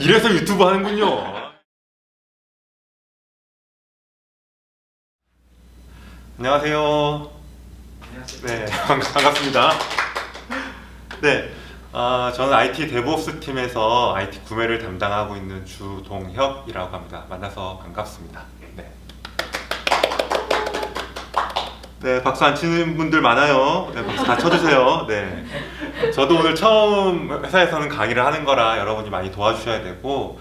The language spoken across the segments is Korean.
이래서 유튜브 하는군요. 안녕하세요. 안녕하세요. 네, 반갑습니다. 네, 저는 IT 데브옵스 팀에서 IT 구매를 담당하고 있는 주동혁이라고 합니다. 만나서 반갑습니다. 네. 네, 박수 안 치는 분들 많아요. 네, 박수 다 쳐주세요. 네. 저도 오늘 처음 회사에서는 강의를 하는 거라 여러분이 많이 도와주셔야 되고,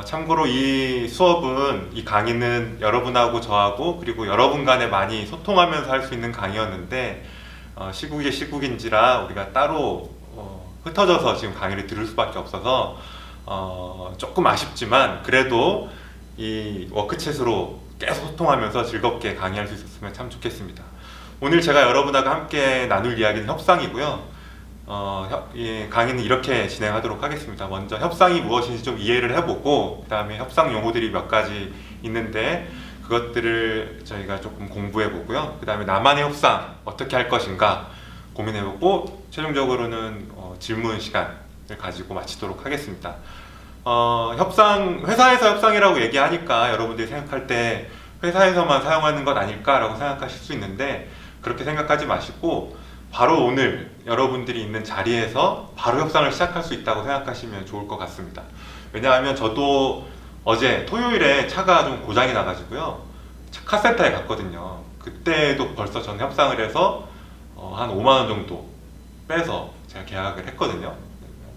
참고로 이 수업은, 이 강의는 여러분하고 저하고 그리고 여러분 간에 많이 소통하면서 할 수 있는 강의였는데, 시국이 시국인지라 우리가 따로 흩어져서 지금 강의를 들을 수밖에 없어서 조금 아쉽지만 그래도 이 워크챗으로 계속 소통하면서 즐겁게 강의할 수 있었으면 참 좋겠습니다. 오늘 제가 여러분하고 함께 나눌 이야기는 협상이고요. 이 강의는 이렇게 진행하도록 하겠습니다. 먼저 협상이 무엇인지 좀 이해를 해보고, 그 다음에 협상 용어들이 몇 가지 있는데 그것들을 저희가 조금 공부해보고요. 그 다음에 나만의 협상 어떻게 할 것인가 고민해보고, 최종적으로는 질문 시간을 가지고 마치도록 하겠습니다. 회사에서 협상이라고 얘기하니까 여러분들이 생각할 때 회사에서만 사용하는 것 아닐까라고 생각하실 수 있는데, 그렇게 생각하지 마시고 바로 오늘 여러분들이 있는 자리에서 바로 협상을 시작할 수 있다고 생각하시면 좋을 것 같습니다. 왜냐하면 저도 어제 토요일에 차가 좀 고장이 나가지고요, 카센터에 갔거든요. 그때도 벌써 전 협상을 해서 한 5만 원 정도 빼서 제가 계약을 했거든요.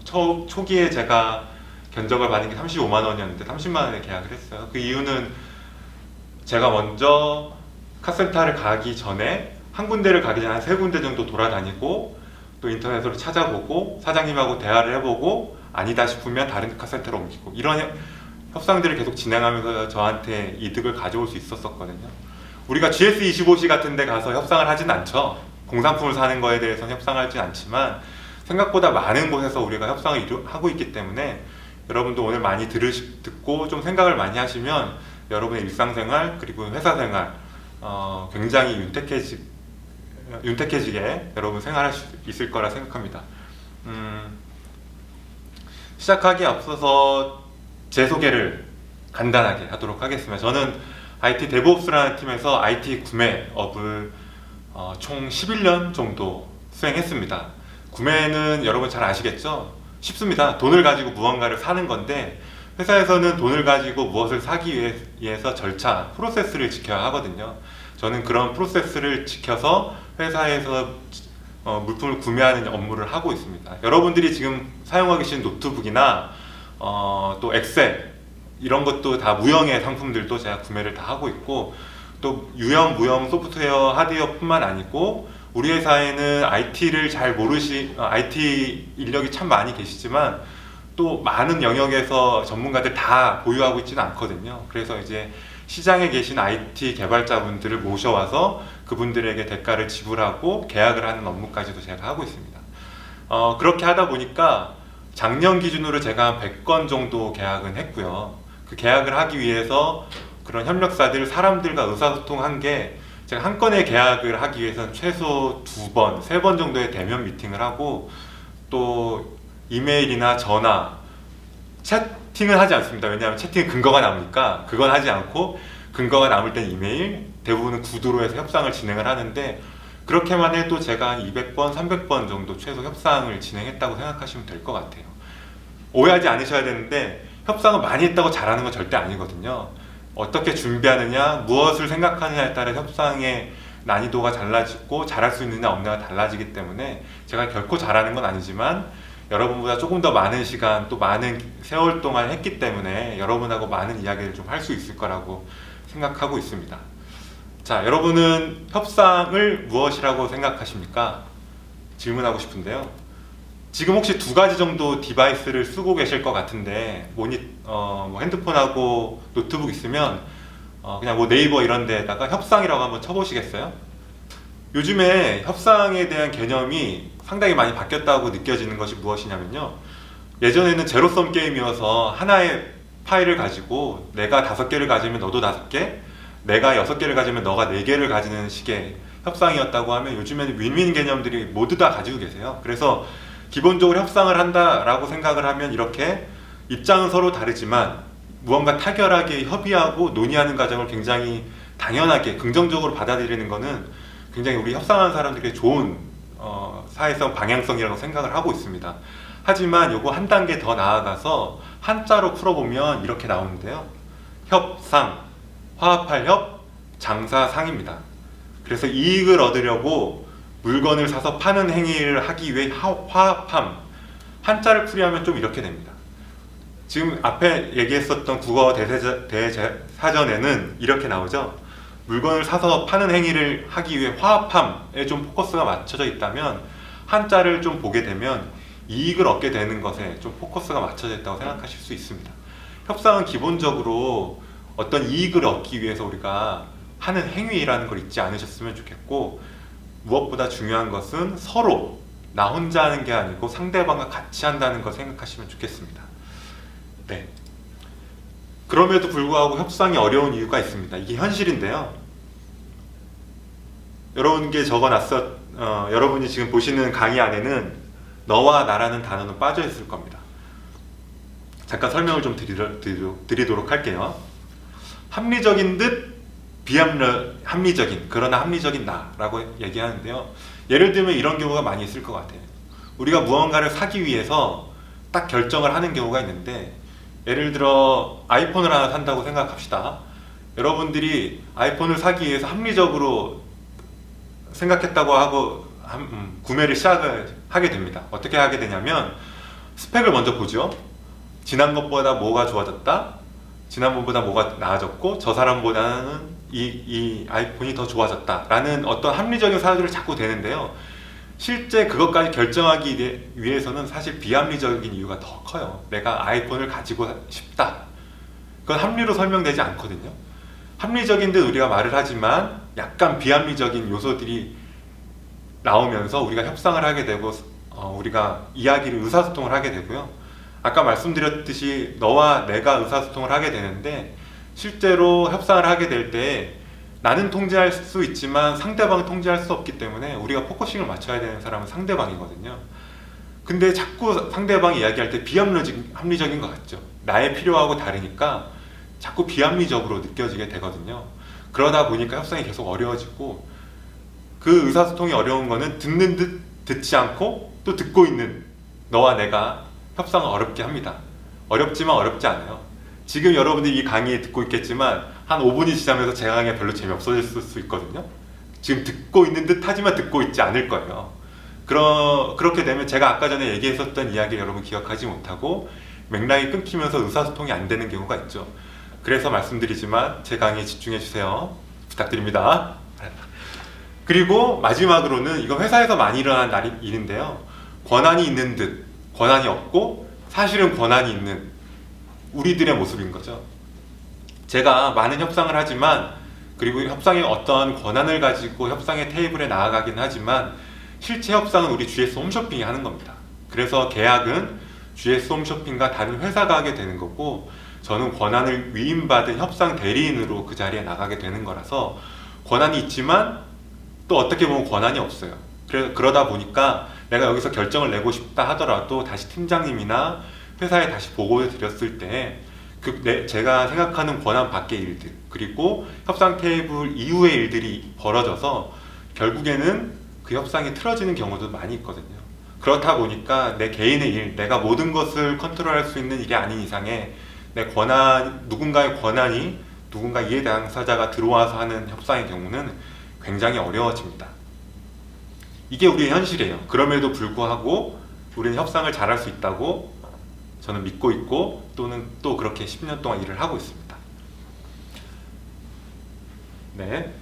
초기에 제가 견적을 받은 게 35만 원이었는데 30만 원에 계약을 했어요. 그 이유는 제가 먼저 카센터를 가기 전에 한 군데를 가기 전에 한 3군데 정도 돌아다니고, 또 인터넷으로 찾아보고 사장님하고 대화를 해보고 아니다 싶으면 다른 카센터로 옮기고, 이런 협상들을 계속 진행하면서 저한테 이득을 가져올 수 있었거든요. 우리가 GS25시 같은 데 가서 협상을 하진 않죠. 공산품을 사는 거에 대해서는 협상을 하진 않지만 생각보다 많은 곳에서 우리가 협상을 하고 있기 때문에 여러분도 오늘 많이 듣고 좀 생각을 많이 하시면 여러분의 일상생활 그리고 회사생활 굉장히 윤택해지게 여러분 생활할 수 있을 거라 생각합니다. 시작하기에 앞서서 제 소개를 간단하게 하도록 하겠습니다. 저는 IT 데브옵스라는 팀에서 IT 구매업을 총 11년 정도 수행했습니다. 구매는 여러분 잘 아시겠죠? 쉽습니다. 돈을 가지고 무언가를 사는 건데, 회사에서는 돈을 가지고 무엇을 사기 위해서 절차, 프로세스를 지켜야 하거든요. 저는 그런 프로세스를 지켜서 회사에서 물품을 구매하는 업무를 하고 있습니다. 여러분들이 지금 사용하고 계신 노트북이나 또 엑셀 이런 것도 다 무형의 상품들도 제가 구매를 다 하고 있고, 또 유형, 무형 소프트웨어, 하드웨어뿐만 아니고 우리 회사에는 IT를 잘 IT 인력이 참 많이 계시지만 또 많은 영역에서 전문가들 다 보유하고 있지는 않거든요. 그래서 이제 시장에 계신 IT 개발자분들을 모셔와서 그분들에게 대가를 지불하고 계약을 하는 업무까지도 제가 하고 있습니다. 그렇게 하다 보니까 작년 기준으로 제가 한 100건 정도 계약은 했고요. 그 계약을 하기 위해서 그런 협력사들, 사람들과 의사소통한 게, 제가 한 건의 계약을 하기 위해서는 최소 2번, 3번 정도의 대면 미팅을 하고, 또 이메일이나 전화, 채팅은 하지 않습니다. 왜냐하면 채팅은 근거가 남으니까 그건 하지 않고, 근거가 남을 땐 이메일, 대부분은 구두로 해서 협상을 진행을 하는데, 그렇게만 해도 제가 한 200번, 300번 정도 최소 협상을 진행했다고 생각하시면 될 것 같아요. 오해하지 않으셔야 되는데, 협상을 많이 했다고 잘하는 건 절대 아니거든요. 어떻게 준비하느냐, 무엇을 생각하느냐에 따라 협상의 난이도가 달라지고 잘할 수 있느냐 없느냐가 달라지기 때문에, 제가 결코 잘하는 건 아니지만 여러분보다 조금 더 많은 시간, 또 많은 세월 동안 했기 때문에 여러분하고 많은 이야기를 좀 할 수 있을 거라고 생각하고 있습니다. 자, 여러분은 협상을 무엇이라고 생각하십니까? 질문하고 싶은데요. 지금 혹시 2가지 정도 디바이스를 쓰고 계실 것 같은데, 핸드폰하고 노트북 있으면 그냥 네이버 이런 데다가 협상이라고 한번 쳐보시겠어요? 요즘에 협상에 대한 개념이 상당히 많이 바뀌었다고 느껴지는 것이 무엇이냐면요, 예전에는 제로섬 게임이어서 하나의 파일을 가지고 내가 5개를 가지면 너도 5개, 내가 6개를 가지면 너가 4개를 가지는 식의 협상이었다고 하면, 요즘에는 윈윈 개념들이 모두 다 가지고 계세요. 그래서 기본적으로 협상을 한다라고 생각을 하면 이렇게 입장은 서로 다르지만 무언가 타결하게 협의하고 논의하는 과정을 굉장히 당연하게 긍정적으로 받아들이는 것은 굉장히 우리 협상하는 사람들에게 좋은 사회성 방향성이라고 생각을 하고 있습니다. 하지만 요거 한 단계 더 나아가서 한자로 풀어보면 이렇게 나오는데요. 협상, 화합할 협, 장사상입니다. 그래서 이익을 얻으려고 물건을 사서 파는 행위를 하기 위해 화합함. 한자를 풀이하면 좀 이렇게 됩니다. 지금 앞에 얘기했었던 국어 대사전에는 이렇게 나오죠. 물건을 사서 파는 행위를 하기 위해 화합함에 좀 포커스가 맞춰져 있다면 한자를 좀 보게 되면 이익을 얻게 되는 것에 좀 포커스가 맞춰져 있다고 생각하실 수 있습니다. 협상은 기본적으로 어떤 이익을 얻기 위해서 우리가 하는 행위라는 걸 잊지 않으셨으면 좋겠고, 무엇보다 중요한 것은 서로 나 혼자 하는 게 아니고 상대방과 같이 한다는 걸 생각하시면 좋겠습니다. 네. 그럼에도 불구하고 협상이 어려운 이유가 있습니다. 이게 현실인데요. 여러분께 여러분이 지금 보시는 강의 안에는 너와 나라는 단어는 빠져 있을 겁니다. 잠깐 설명을 좀 드리도록 할게요. 합리적인 듯 비합리적인, 그러나 합리적인 나라고 얘기하는데요. 예를 들면 이런 경우가 많이 있을 것 같아요. 우리가 무언가를 사기 위해서 딱 결정을 하는 경우가 있는데, 예를 들어 아이폰을 하나 산다고 생각합시다. 여러분들이 아이폰을 사기 위해서 합리적으로 생각했다고 하고 구매를 시작을 하게 됩니다. 어떻게 하게 되냐면 스펙을 먼저 보죠. 지난 것보다 뭐가 좋아졌다, 지난번보다 뭐가 나아졌고 저 사람보다는 이 아이폰이 더 좋아졌다 라는 어떤 합리적인 사유를 자꾸 대는데요. 실제 그것까지 결정하기 위해서는 사실 비합리적인 이유가 더 커요. 내가 아이폰을 가지고 싶다, 그건 합리로 설명되지 않거든요. 합리적인 듯 우리가 말을 하지만 약간 비합리적인 요소들이 나오면서 우리가 협상을 하게 되고 우리가 이야기를 의사소통을 하게 되고요. 아까 말씀드렸듯이 너와 내가 의사소통을 하게 되는데, 실제로 협상을 하게 될 때 나는 통제할 수 있지만 상대방은 통제할 수 없기 때문에 우리가 포커싱을 맞춰야 되는 사람은 상대방이거든요. 근데 자꾸 상대방이 이야기할 때 비합리적인 것 같죠. 나의 필요하고 다르니까 자꾸 비합리적으로 느껴지게 되거든요. 그러다 보니까 협상이 계속 어려워지고, 그 의사소통이 어려운 거는 듣는 듯 듣지 않고 또 듣고 있는 너와 내가 협상을 어렵게 합니다. 어렵지만 어렵지 않아요. 지금 여러분들이 이 강의 듣고 있겠지만 한 5분이 지나면서 제 강의가 별로 재미없어질 수 있거든요. 지금 듣고 있는 듯 하지만 듣고 있지 않을 거예요. 그렇게 되면 제가 아까 전에 얘기했었던 이야기를 여러분 기억하지 못하고 맥락이 끊기면서 의사소통이 안 되는 경우가 있죠. 그래서 말씀드리지만 제 강의에 집중해 주세요. 부탁드립니다. 그리고 마지막으로는 이건 회사에서 많이 일어나는 일인데요. 권한이 있는 듯 권한이 없고 사실은 권한이 있는 우리들의 모습인 거죠. 제가 많은 협상을 하지만, 그리고 협상에 어떤 권한을 가지고 협상의 테이블에 나아가긴 하지만 실제 협상은 우리 GS 홈쇼핑이 하는 겁니다. 그래서 계약은 GS 홈쇼핑과 다른 회사가 하게 되는 거고, 저는 권한을 위임받은 협상 대리인으로 그 자리에 나가게 되는 거라서 권한이 있지만 또 어떻게 보면 권한이 없어요. 그러다 보니까 내가 여기서 결정을 내고 싶다 하더라도 다시 팀장님이나 회사에 다시 보고를 드렸을 때 제가 생각하는 권한 밖의 일들, 그리고 협상 테이블 이후의 일들이 벌어져서 결국에는 그 협상이 틀어지는 경우도 많이 있거든요. 그렇다 보니까 내 개인의 일, 내가 모든 것을 컨트롤할 수 있는 일이 아닌 이상에 누군가의 권한이 누군가 이해 당사자가 들어와서 하는 협상의 경우는 굉장히 어려워집니다. 이게 우리의 현실이에요. 그럼에도 불구하고 우리는 협상을 잘할 수 있다고 저는 믿고 있고, 또는 또 그렇게 10년 동안 일을 하고 있습니다. 네.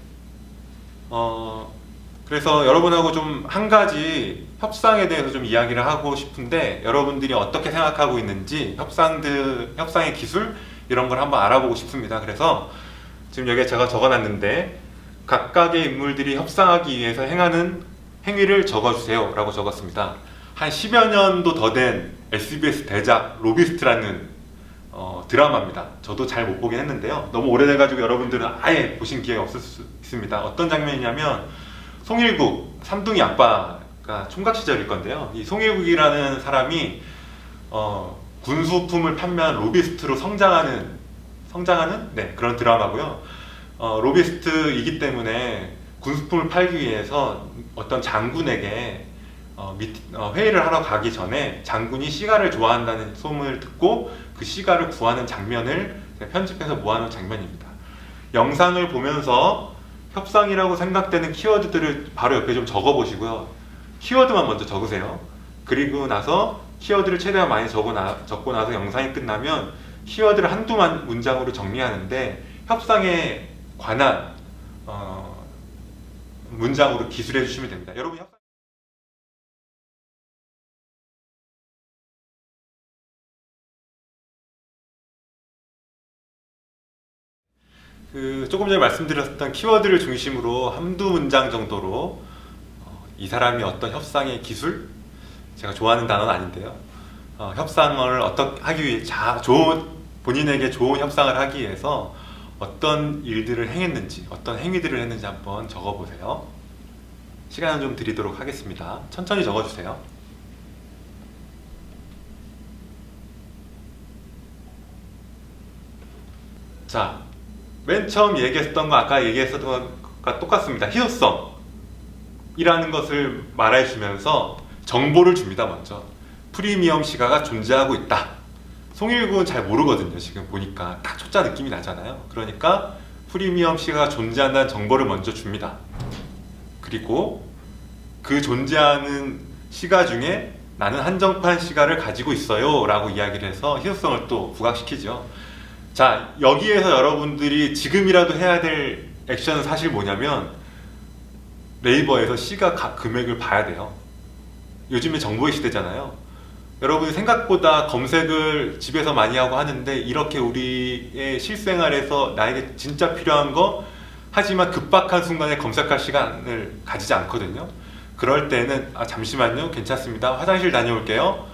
그래서 여러분하고 좀 한 가지 협상에 대해서 좀 이야기를 하고 싶은데, 여러분들이 어떻게 생각하고 있는지 협상의 기술 이런 걸 한번 알아보고 싶습니다. 그래서 지금 여기에 제가 적어놨는데, 각각의 인물들이 협상하기 위해서 행하는 행위를 적어주세요 라고 적었습니다. 한 10여 년도 더 된 SBS 대작 로비스트라는 드라마입니다. 저도 잘 못 보긴 했는데요. 너무 오래돼가지고 여러분들은 아예 보신 기회가 없을 수 있습니다. 어떤 장면이냐면 송일국, 삼둥이 아빠가 총각 시절일 건데요. 이 송일국이라는 사람이 군수품을 판매한 로비스트로 성장하는 네, 그런 드라마고요. 로비스트이기 때문에 군수품을 팔기 위해서 어떤 장군에게 회의를 하러 가기 전에 장군이 시가를 좋아한다는 소문을 듣고 그 시가를 구하는 장면을 편집해서 모아놓은 장면입니다. 영상을 보면서 협상이라고 생각되는 키워드들을 바로 옆에 좀 적어보시고요. 키워드만 먼저 적으세요. 그리고 나서 키워드를 최대한 많이 적고 나서 영상이 끝나면 키워드를 한두 문장으로 정리하는데 협상에 관한 문장으로 기술해 주시면 됩니다. 여러분 조금 전에 말씀드렸던 키워드를 중심으로 한두 문장 정도로 이 사람이 어떤 협상의 기술? 제가 좋아하는 단어는 아닌데요. 협상을 어떻게 하기 위해 본인에게 좋은 협상을 하기 위해서 어떤 일들을 행했는지, 어떤 행위들을 했는지 한번 적어보세요. 시간을 좀 드리도록 하겠습니다. 천천히 적어주세요. 자, 맨 처음 얘기했던 거, 아까 얘기했던 것과 똑같습니다. 희소성이라는 것을 말해주면서 정보를 줍니다. 먼저 프리미엄 시가가 존재하고 있다. 송일구는 잘 모르거든요. 지금 보니까 딱 초짜 느낌이 나잖아요. 그러니까 프리미엄 시가가 존재한다는 정보를 먼저 줍니다. 그리고 그 존재하는 시가 중에 나는 한정판 시가를 가지고 있어요 라고 이야기를 해서 희소성을 또 부각시키죠. 자, 여기에서 여러분들이 지금이라도 해야 될 액션은 사실 뭐냐면 네이버에서 시가 각 금액을 봐야 돼요. 요즘에 정보의 시대잖아요. 여러분이 생각보다 검색을 집에서 많이 하고 하는데 이렇게 우리의 실생활에서 나에게 진짜 필요한 거 하지만 급박한 순간에 검색할 시간을 가지지 않거든요. 그럴 때는 잠시만요, 괜찮습니다, 화장실 다녀올게요,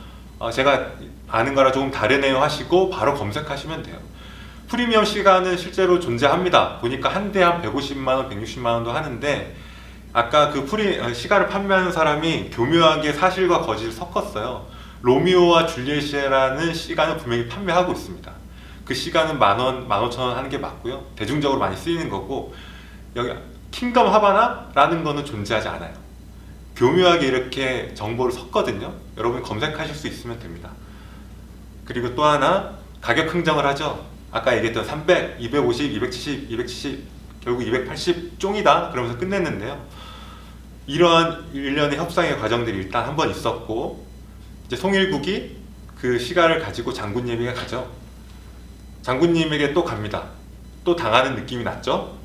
제가 아는 거랑 조금 다르네요 하시고 바로 검색하시면 돼요. 프리미엄 시가는 실제로 존재합니다. 보니까 한 대에 한 150만원, 160만원도 하는데 아까 그 시가를 판매하는 사람이 교묘하게 사실과 거짓을 섞었어요. 로미오와 줄리엣이라는 시가는 분명히 판매하고 있습니다. 그 시가는 10,000원, 15,000원 하는 게 맞고요. 대중적으로 많이 쓰이는 거고, 여기 킹덤 하바나라는 거는 존재하지 않아요. 교묘하게 이렇게 정보를 섞거든요. 여러분 검색하실 수 있으면 됩니다. 그리고 또 하나 가격 흥정을 하죠. 아까 얘기했던 300, 250, 270, 270, 결국 280 쫑이다 그러면서 끝냈는데요. 이러한 일련의 협상의 과정들이 일단 한번 있었고, 이제 송일국이 그 시가를 가지고 장군님에게 가죠. 장군님에게 또 갑니다. 또 당하는 느낌이 났죠.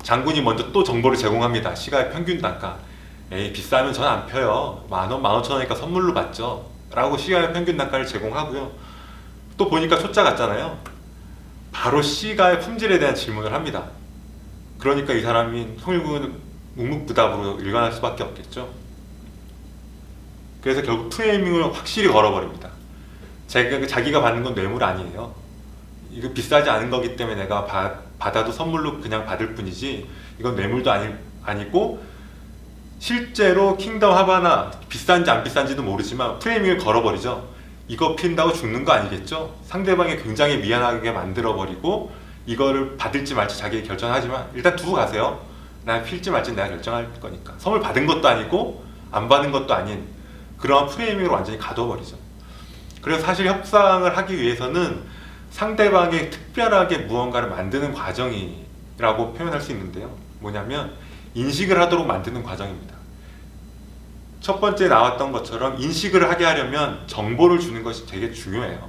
장군이 먼저 또 정보를 제공합니다. 시가의 평균 단가. 에이, 비싸면 전 안 펴요. 10,000원, 15,000원이니까 선물로 받죠 라고 시가의 평균 단가를 제공하고요. 또 보니까 초짜 같잖아요. 바로 시가의 품질에 대한 질문을 합니다. 그러니까 이 사람이 송일국은 묵묵부답으로 일관할 수밖에 없겠죠. 그래서 결국 프레이밍을 확실히 걸어버립니다. 자기가 받는 건 뇌물 아니에요. 이거 비싸지 않은 거기 때문에 내가 받아도 선물로 그냥 받을 뿐이지 이건 뇌물도 아니고 실제로 킹덤 하바나 비싼지 안 비싼지도 모르지만 프레이밍을 걸어버리죠. 이거 핀다고 죽는 거 아니겠죠? 상대방이 굉장히 미안하게 만들어버리고 이거를 받을지 말지 자기가 결정하지만 일단 두고 가세요. 나 필지 말지 내가 결정할 거니까. 선물 받은 것도 아니고 안 받은 것도 아닌 그러한 프레이밍으로 완전히 가둬버리죠. 그래서 사실 협상을 하기 위해서는 상대방이 특별하게 무언가를 만드는 과정이라고 표현할 수 있는데요. 뭐냐면 인식을 하도록 만드는 과정입니다. 첫 번째 나왔던 것처럼 인식을 하게 하려면 정보를 주는 것이 되게 중요해요.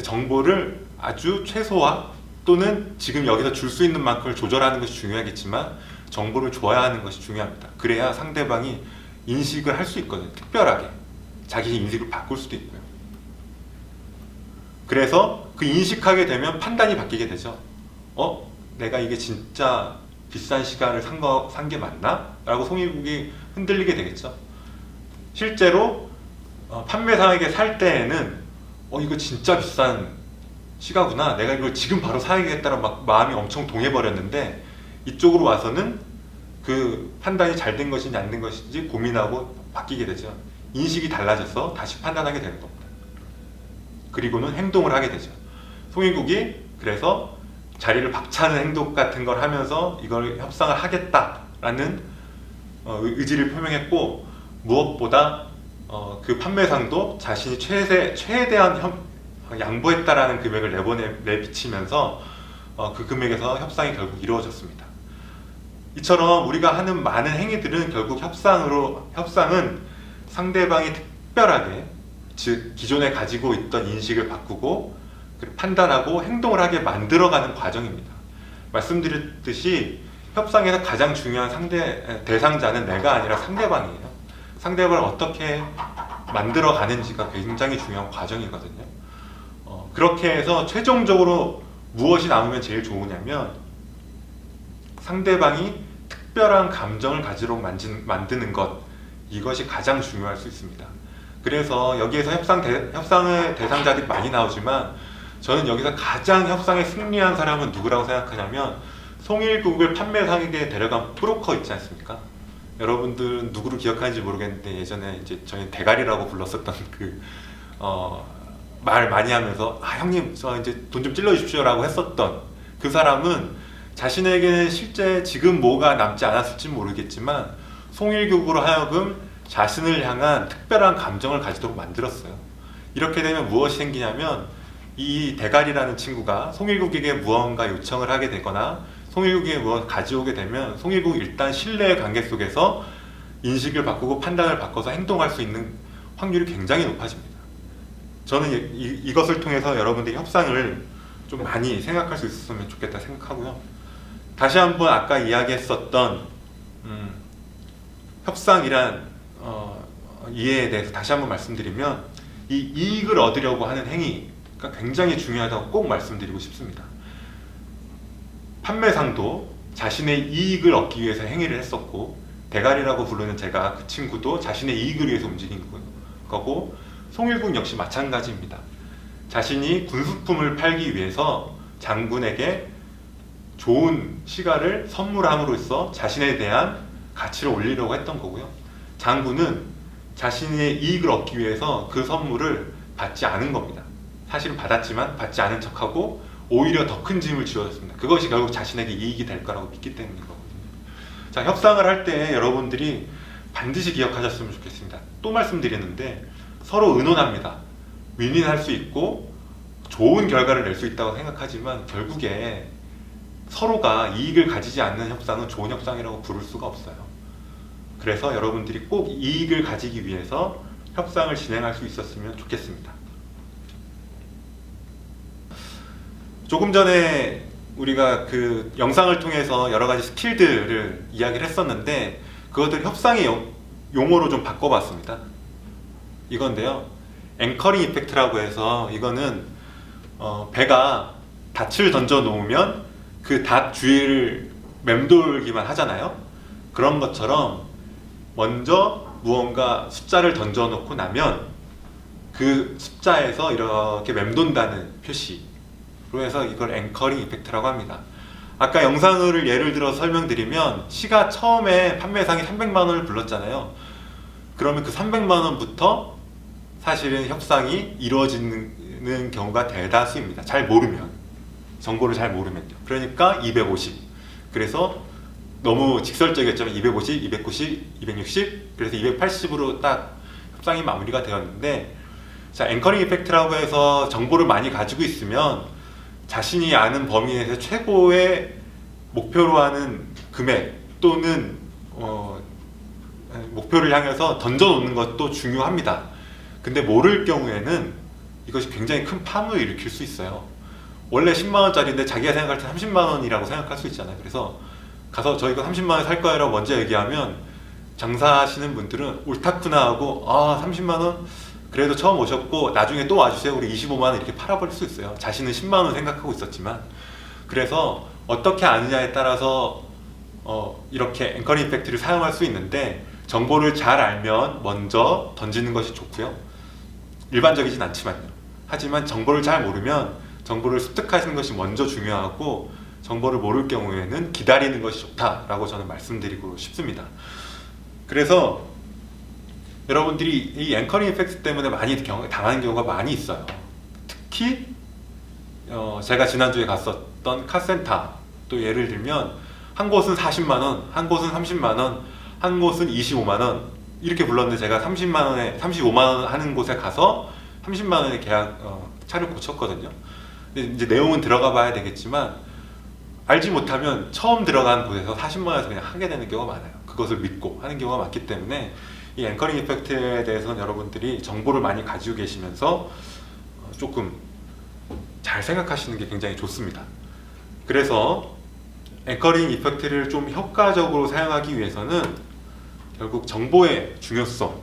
정보를 아주 최소화 또는 지금 여기서 줄 수 있는 만큼을 조절하는 것이 중요하겠지만 정보를 줘야 하는 것이 중요합니다. 그래야 상대방이 인식을 할 수 있거든요. 특별하게 자기 인식을 바꿀 수도 있고요. 그래서 그 인식하게 되면 판단이 바뀌게 되죠. 내가 이게 진짜 비싼 시가를 산 게 맞나? 라고 송일국이 흔들리게 되겠죠. 실제로 판매상에게 살 때에는 이거 진짜 비싼 시가구나, 내가 이걸 지금 바로 사야겠다는 마음이 엄청 동해버렸는데 이쪽으로 와서는 그 판단이 잘 된 것인지 안 된 것인지 고민하고 바뀌게 되죠. 인식이 달라져서 다시 판단하게 되는 겁니다. 그리고는 행동을 하게 되죠. 송일국이 그래서 자리를 박차는 행동 같은 걸 하면서 이걸 협상을 하겠다라는 의지를 표명했고, 무엇보다 그 판매상도 자신이 최대한 양보했다라는 금액을 내비치면서 그 금액에서 협상이 결국 이루어졌습니다. 이처럼 우리가 하는 많은 행위들은 결국 협상은 상대방이 특별하게, 즉 기존에 가지고 있던 인식을 바꾸고 판단하고 행동을 하게 만들어가는 과정입니다. 말씀드렸듯이 협상에서 가장 중요한 대상자는 내가 아니라 상대방이에요. 상대방을 어떻게 만들어가는지가 굉장히 중요한 과정이거든요. 그렇게 해서 최종적으로 무엇이 남으면 제일 좋으냐면, 상대방이 특별한 감정을 가지도록 만드는 것, 이것이 가장 중요할 수 있습니다. 그래서 여기에서 협상의 대상자들이 많이 나오지만, 저는 여기서 가장 협상에 승리한 사람은 누구라고 생각하냐면, 송일국을 판매상에게 데려간 브로커 있지 않습니까? 여러분들은 누구를 기억하는지 모르겠는데, 예전에 이제 저희 대가리라고 불렀었던 말 많이 하면서 형님 저 이제 돈 좀 찔러 주십시오라고 했었던 그 사람은 자신에게는 실제 지금 뭐가 남지 않았을지 모르겠지만 송일국으로 하여금 자신을 향한 특별한 감정을 가지도록 만들었어요. 이렇게 되면 무엇이 생기냐면, 이 대가리라는 친구가 송일국에게 무언가 요청을 하게 되거나 송일국에게 무언가 가져오게 되면, 송일국이 일단 신뢰의 관계 속에서 인식을 바꾸고 판단을 바꿔서 행동할 수 있는 확률이 굉장히 높아집니다. 저는 이것을 통해서 여러분들이 협상을 좀 많이 생각할 수 있었으면 좋겠다 생각하고요. 다시 한번 아까 이야기했었던 협상이란 이해에 대해서 다시 한번 말씀드리면, 이 이익을 얻으려고 하는 행위가 굉장히 중요하다고 꼭 말씀드리고 싶습니다. 판매상도 자신의 이익을 얻기 위해서 행위를 했었고, 대가리라고 부르는 제가 그 친구도 자신의 이익을 위해서 움직인 거고, 송일국 역시 마찬가지입니다. 자신이 군수품을 팔기 위해서 장군에게 좋은 시가를 선물함으로써 자신에 대한 가치를 올리려고 했던 거고요. 장군은 자신의 이익을 얻기 위해서 그 선물을 받지 않은 겁니다. 사실은 받았지만 받지 않은 척하고 오히려 더 큰 짐을 지어줬습니다. 그것이 결국 자신에게 이익이 될 거라고 믿기 때문인 거거든요. 자, 협상을 할 때 여러분들이 반드시 기억하셨으면 좋겠습니다. 또 말씀드리는데, 서로 의논합니다. 윈윈할 수 있고 좋은 결과를 낼 수 있다고 생각하지만, 결국에 서로가 이익을 가지지 않는 협상은 좋은 협상이라고 부를 수가 없어요. 그래서 여러분들이 꼭 이익을 가지기 위해서 협상을 진행할 수 있었으면 좋겠습니다. 조금 전에 우리가 그 영상을 통해서 여러 가지 스킬들을 이야기를 했었는데, 그것들 협상의 용어로 좀 바꿔봤습니다. 이건데요, 앵커링 이펙트라고 해서, 이거는 배가 닻을 던져 놓으면 그 닷 주위를 맴돌기만 하잖아요. 그런 것처럼 먼저 무언가 숫자를 던져 놓고 나면 그 숫자에서 이렇게 맴돈다는 표시로 해서 이걸 앵커링 이펙트라고 합니다. 아까 영상을 예를 들어 설명드리면, 시가 처음에 판매상이 300만 원을 불렀잖아요. 그러면 그 300만 원부터 사실은 협상이 이루어지는 경우가 대다수입니다. 잘 모르면, 정보를 잘 모르면요. 그러니까 250, 그래서 너무 직설적이었지만 250, 290, 260, 그래서 280으로 딱 협상이 마무리가 되었는데, 자, 앵커링 이펙트라고 해서 정보를 많이 가지고 있으면 자신이 아는 범위 내에서 최고의 목표로 하는 금액 또는 목표를 향해서 던져놓는 것도 중요합니다. 근데 모를 경우에는 이것이 굉장히 큰 파문을 일으킬 수 있어요. 원래 10만원짜리인데 자기가 생각할 때 30만원이라고 생각할 수 있잖아요. 그래서 가서 저 이거 30만원에 살 거예요 라고 먼저 얘기하면, 장사하시는 분들은 옳다구나 하고 30만원? 그래도 처음 오셨고 나중에 또 와주세요, 우리 25만원 이렇게 팔아버릴 수 있어요. 자신은 10만원 생각하고 있었지만. 그래서 어떻게 아느냐에 따라서 이렇게 앵커링 이펙트를 사용할 수 있는데, 정보를 잘 알면 먼저 던지는 것이 좋고요. 일반적이진 않지만요. 하지만 정보를 잘 모르면 정보를 습득하시는 것이 먼저 중요하고, 정보를 모를 경우에는 기다리는 것이 좋다라고 저는 말씀드리고 싶습니다. 그래서 여러분들이 이 앵커링 이펙트 때문에 많이 당하는 경우가 많이 있어요. 특히 제가 지난주에 갔었던 카센터 또 예를 들면 한 곳은 40만원, 한 곳은 30만원, 한 곳은 25만원 이렇게 불렀는데 제가 30만원에 35만원 하는 곳에 가서 30만원에 차를 고쳤거든요. 근데 이제 내용은 들어가 봐야 되겠지만 알지 못하면 처음 들어간 곳에서 40만원에서 그냥 하게 되는 경우가 많아요. 그것을 믿고 하는 경우가 많기 때문에 이 앵커링 이펙트에 대해서는 여러분들이 정보를 많이 가지고 계시면서 조금 잘 생각하시는 게 굉장히 좋습니다. 그래서 앵커링 이펙트를 좀 효과적으로 사용하기 위해서는 결국 정보의 중요성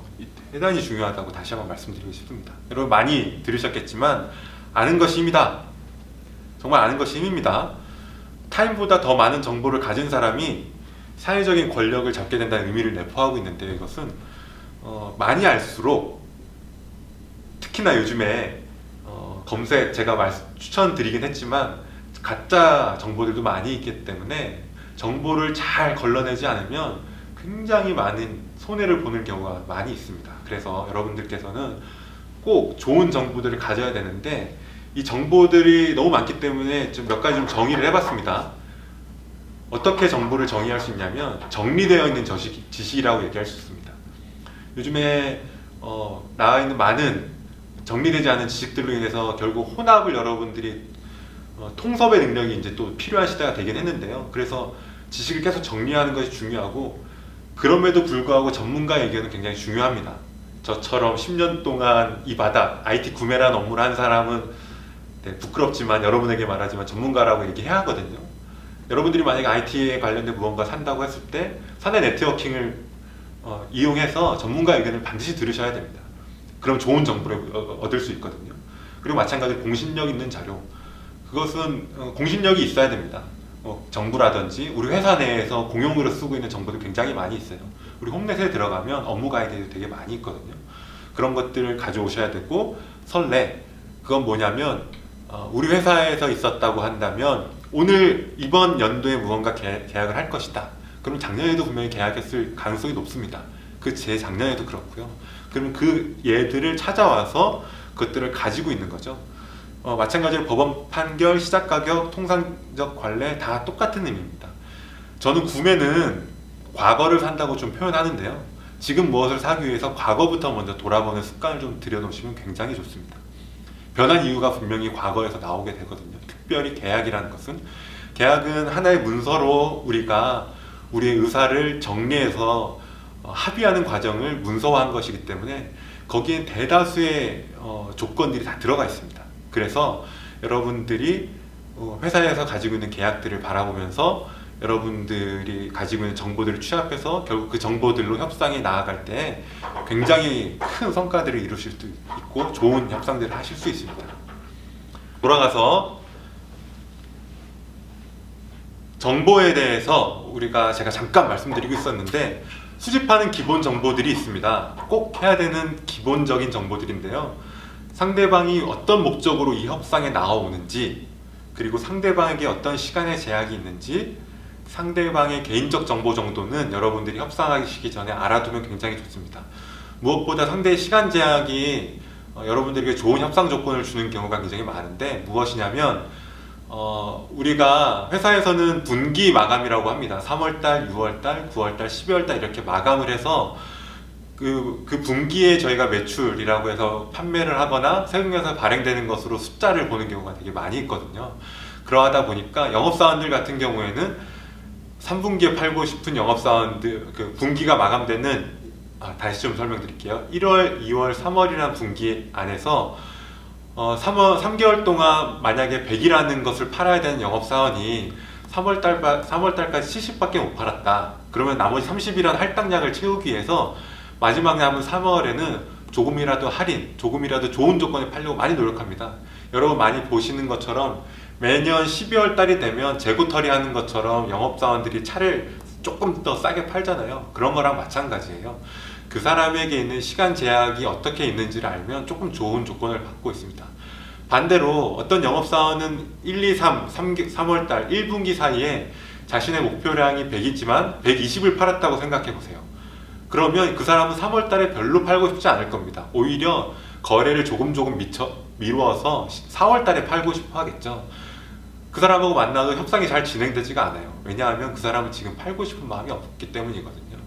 대단히 중요하다고 다시 한번 말씀드리고 싶습니다. 여러분 많이 들으셨겠지만 아는 것이 힘이다. 정말 아는 것이 힘입니다. 타인보다 더 많은 정보를 가진 사람이 사회적인 권력을 잡게 된다는 의미를 내포하고 있는데 이것은 많이 알수록 특히나 요즘에 검색 제가 추천드리긴 했지만 가짜 정보들도 많이 있기 때문에 정보를 잘 걸러내지 않으면 굉장히 많은 손해를 보는 경우가 많이 있습니다. 그래서 여러분들께서는 꼭 좋은 정보들을 가져야 되는데 이 정보들이 너무 많기 때문에 좀 몇 가지 좀 정의를 해봤습니다. 어떻게 정보를 정의할 수 있냐면 정리되어 있는 지식이라고 얘기할 수 있습니다. 요즘에 나와 있는 많은 정리되지 않은 지식들로 인해서 결국 혼합을 여러분들이 통섭의 능력이 이제 또 필요한 시대가 되긴 했는데요. 그래서 지식을 계속 정리하는 것이 중요하고 그럼에도 불구하고 전문가의 의견은 굉장히 중요합니다. 저처럼 10년 동안 이 바닥 IT 구매라는 업무를 한 사람은 부끄럽지만 여러분에게 말하지만 전문가라고 얘기해야 하거든요. 여러분들이 만약에 IT에 관련된 무언가 산다고 했을 때 사내 네트워킹을 이용해서 전문가의 의견을 반드시 들으셔야 됩니다. 그럼 좋은 정보를 얻을 수 있거든요. 그리고 마찬가지로 공신력 있는 자료 그것은 공신력이 있어야 됩니다. 정부라든지 우리 회사 내에서 공용으로 쓰고 있는 정보들 굉장히 많이 있어요. 우리 홈넷에 들어가면 업무 가이드도 되게 많이 있거든요. 그런 것들을 가져오셔야 되고 선례 그건 뭐냐면 우리 회사에서 있었다고 한다면 오늘 이번 연도에 무언가 계약을 할 것이다. 그럼 작년에도 분명히 계약했을 가능성이 높습니다. 그 재작년에도 그렇고요. 그럼 그 예들을 찾아와서 그것들을 가지고 있는 거죠. 마찬가지로 법원 판결, 시작 가격, 통상적 관례 다 똑같은 의미입니다. 저는 구매는 과거를 산다고 좀 표현하는데요. 지금 무엇을 사기 위해서 과거부터 먼저 돌아보는 습관을 좀 들여놓으시면 굉장히 좋습니다. 변한 이유가 분명히 과거에서 나오게 되거든요. 특별히 계약이라는 것은 계약은 하나의 문서로 우리가 우리의 의사를 정리해서 합의하는 과정을 문서화한 것이기 때문에 거기에 대다수의 조건들이 다 들어가 있습니다. 그래서 여러분들이 회사에서 가지고 있는 계약들을 바라보면서 여러분들이 가지고 있는 정보들을 취합해서 결국 그 정보들로 협상에 나아갈 때 굉장히 큰 성과들을 이루실 수 있고 좋은 협상들을 하실 수 있습니다. 돌아가서 정보에 대해서 제가 잠깐 말씀드리고 있었는데 수집하는 기본 정보들이 있습니다. 꼭 해야 되는 기본적인 정보들인데요. 상대방이 어떤 목적으로 이 협상에 나와오는지 그리고 상대방에게 어떤 시간의 제약이 있는지 상대방의 개인적 정보 정도는 여러분들이 협상하시기 전에 알아두면 굉장히 좋습니다. 무엇보다 상대의 시간 제약이 여러분들에게 좋은 협상 조건을 주는 경우가 굉장히 많은데 무엇이냐면 우리가 회사에서는 분기 마감이라고 합니다. 3월달, 6월달, 9월달, 12월달 이렇게 마감을 해서 그 분기에 저희가 매출이라고 해서 판매를 하거나 세금에서 발행되는 것으로 숫자를 보는 경우가 되게 많이 있거든요. 그러하다 보니까 영업사원들 같은 경우에는 3분기에 팔고 싶은 영업사원들 그 분기가 마감되는 다시 좀 설명드릴게요. 1월, 2월, 3월이라는 분기 안에서 3개월 동안 만약에 100이라는 것을 팔아야 되는 영업사원이 3월달까지 70밖에 못 팔았다. 그러면 나머지 30이라는 할당량을 채우기 위해서 마지막 남은 3월에는 조금이라도 할인, 조금이라도 좋은 조건에 팔려고 많이 노력합니다. 여러분 많이 보시는 것처럼 매년 12월 달이 되면 재고 처리하는 것처럼 영업사원들이 차를 조금 더 싸게 팔잖아요. 그런 거랑 마찬가지예요. 그 사람에게 있는 시간 제약이 어떻게 있는지를 알면 조금 좋은 조건을 받고 있습니다. 반대로 어떤 영업사원은 1, 2, 3월달 1분기 사이에 자신의 목표량이 100이지만 120을 팔았다고 생각해 보세요. 그러면 그 사람은 3월달에 별로 팔고 싶지 않을 겁니다. 오히려 거래를 조금 미루어서 4월 달에 팔고 싶어 하겠죠. 그 사람하고 만나도 협상이 잘 진행되지가 않아요. 왜냐하면 그 사람은 지금 팔고 싶은 마음이 없기 때문이거든요.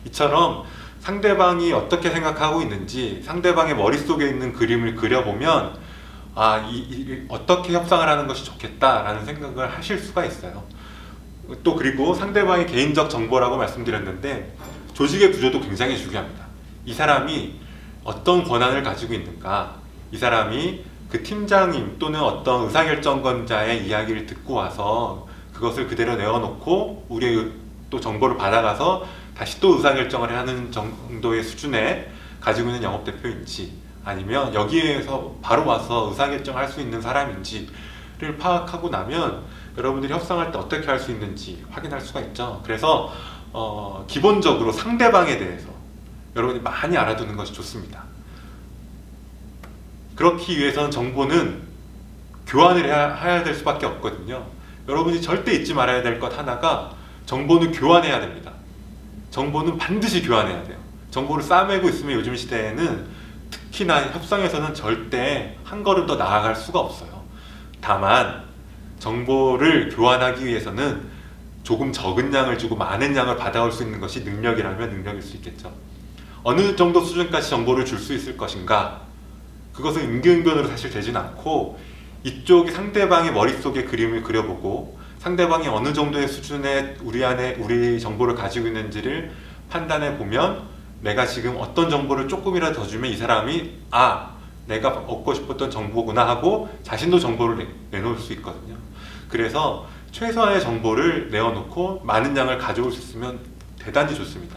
이처럼 상대방이 어떻게 생각하고 있는지 상대방의 머릿속에 있는 그림을 그려보면 어떻게 협상을 하는 것이 좋겠다라는 생각을 하실 수가 있어요. 또 그리고 상대방의 개인적 정보라고 말씀드렸는데 조직의 구조도 굉장히 중요합니다. 이 사람이 어떤 권한을 가지고 있는가, 이 사람이 그 팀장님 또는 어떤 의사결정권자의 이야기를 듣고 와서 그것을 그대로 내어놓고 우리의 또 정보를 받아가서 다시 또 의사결정을 하는 정도의 수준에 가지고 있는 영업대표인지, 아니면 여기에서 바로 와서 의사결정을 할 수 있는 사람인지를 파악하고 나면 여러분들이 협상할 때 어떻게 할 수 있는지 확인할 수가 있죠. 그래서 기본적으로 상대방에 대해서 여러분이 많이 알아두는 것이 좋습니다. 그렇기 위해서는 정보는 교환을 해야 될 수밖에 없거든요. 여러분이 절대 잊지 말아야 될 것 하나가, 정보는 교환해야 됩니다. 정보는 반드시 교환해야 돼요. 정보를 싸매고 있으면 요즘 시대에는 특히나 협상에서는 절대 한 걸음 더 나아갈 수가 없어요. 다만 정보를 교환하기 위해서는 조금 적은 양을 주고 많은 양을 받아올 수 있는 것이 능력이라면 능력일 수 있겠죠. 어느 정도 수준까지 정보를 줄 수 있을 것인가, 그것은 임기응변으로 사실 되진 않고 이쪽이 상대방의 머릿속에 그림을 그려보고 상대방이 어느 정도의 수준의 우리 정보를 가지고 있는지를 판단해 보면, 내가 지금 어떤 정보를 조금이라도 더 주면 이 사람이 내가 얻고 싶었던 정보구나 하고 자신도 정보를 내놓을 수 있거든요. 그래서 최소한의 정보를 내어놓고 많은 양을 가져올 수 있으면 대단히 좋습니다.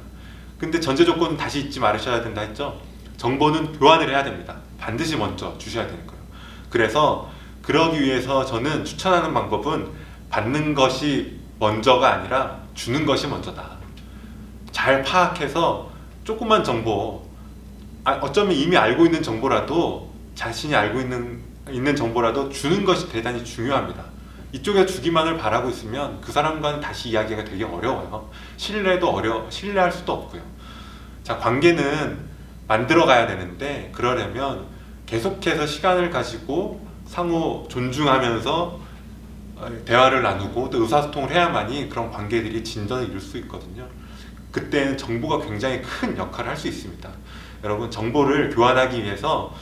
근데 전제 조건은 다시 잊지 말으셔야 된다 했죠. 정보는 교환을 해야 됩니다. 반드시 먼저 주셔야 되는 거예요. 그래서 그러기 위해서 저는 추천하는 방법은 받는 것이 먼저가 아니라 주는 것이 먼저다. 잘 파악해서 조그만 정보, 어쩌면 이미 알고 있는 정보라도, 자신이 알고 있는 정보라도 주는 것이 대단히 중요합니다. 이쪽에 주기만을 바라고 있으면 그 사람과는 다시 이야기가 되게 어려워요. 신뢰할 수도 없고요. 자, 관계는 만들어 가야 되는데, 그러려면 계속해서 시간을 가지고 상호 존중하면서 대화를 나누고 또 의사소통을 해야만이 그런 관계들이 진전을 이룰 수 있거든요. 그때는 정보가 굉장히 큰 역할을 할 수 있습니다. 여러분, 정보를 교환하기 위해서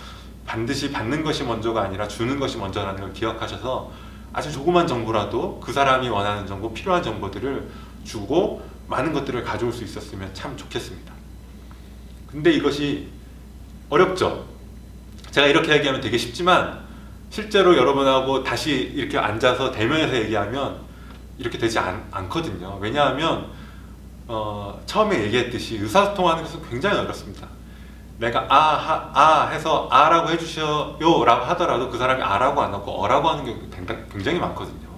반드시 받는 것이 먼저가 아니라 주는 것이 먼저라는 걸 기억하셔서 아주 조그만 정보라도 그 사람이 원하는 정보, 필요한 정보들을 주고 많은 것들을 가져올 수 있었으면 참 좋겠습니다. 근데 이것이 어렵죠. 제가 이렇게 얘기하면 되게 쉽지만 실제로 여러분하고 다시 이렇게 앉아서 대면해서 얘기하면 이렇게 되지 않거든요. 왜냐하면 처음에 얘기했듯이 의사소통하는 것은 굉장히 어렵습니다. 내가 해서 라고 해주셔요 라고 하더라도 그 사람이 라고 안 하고 어라고 하는 경우가 굉장히 많거든요.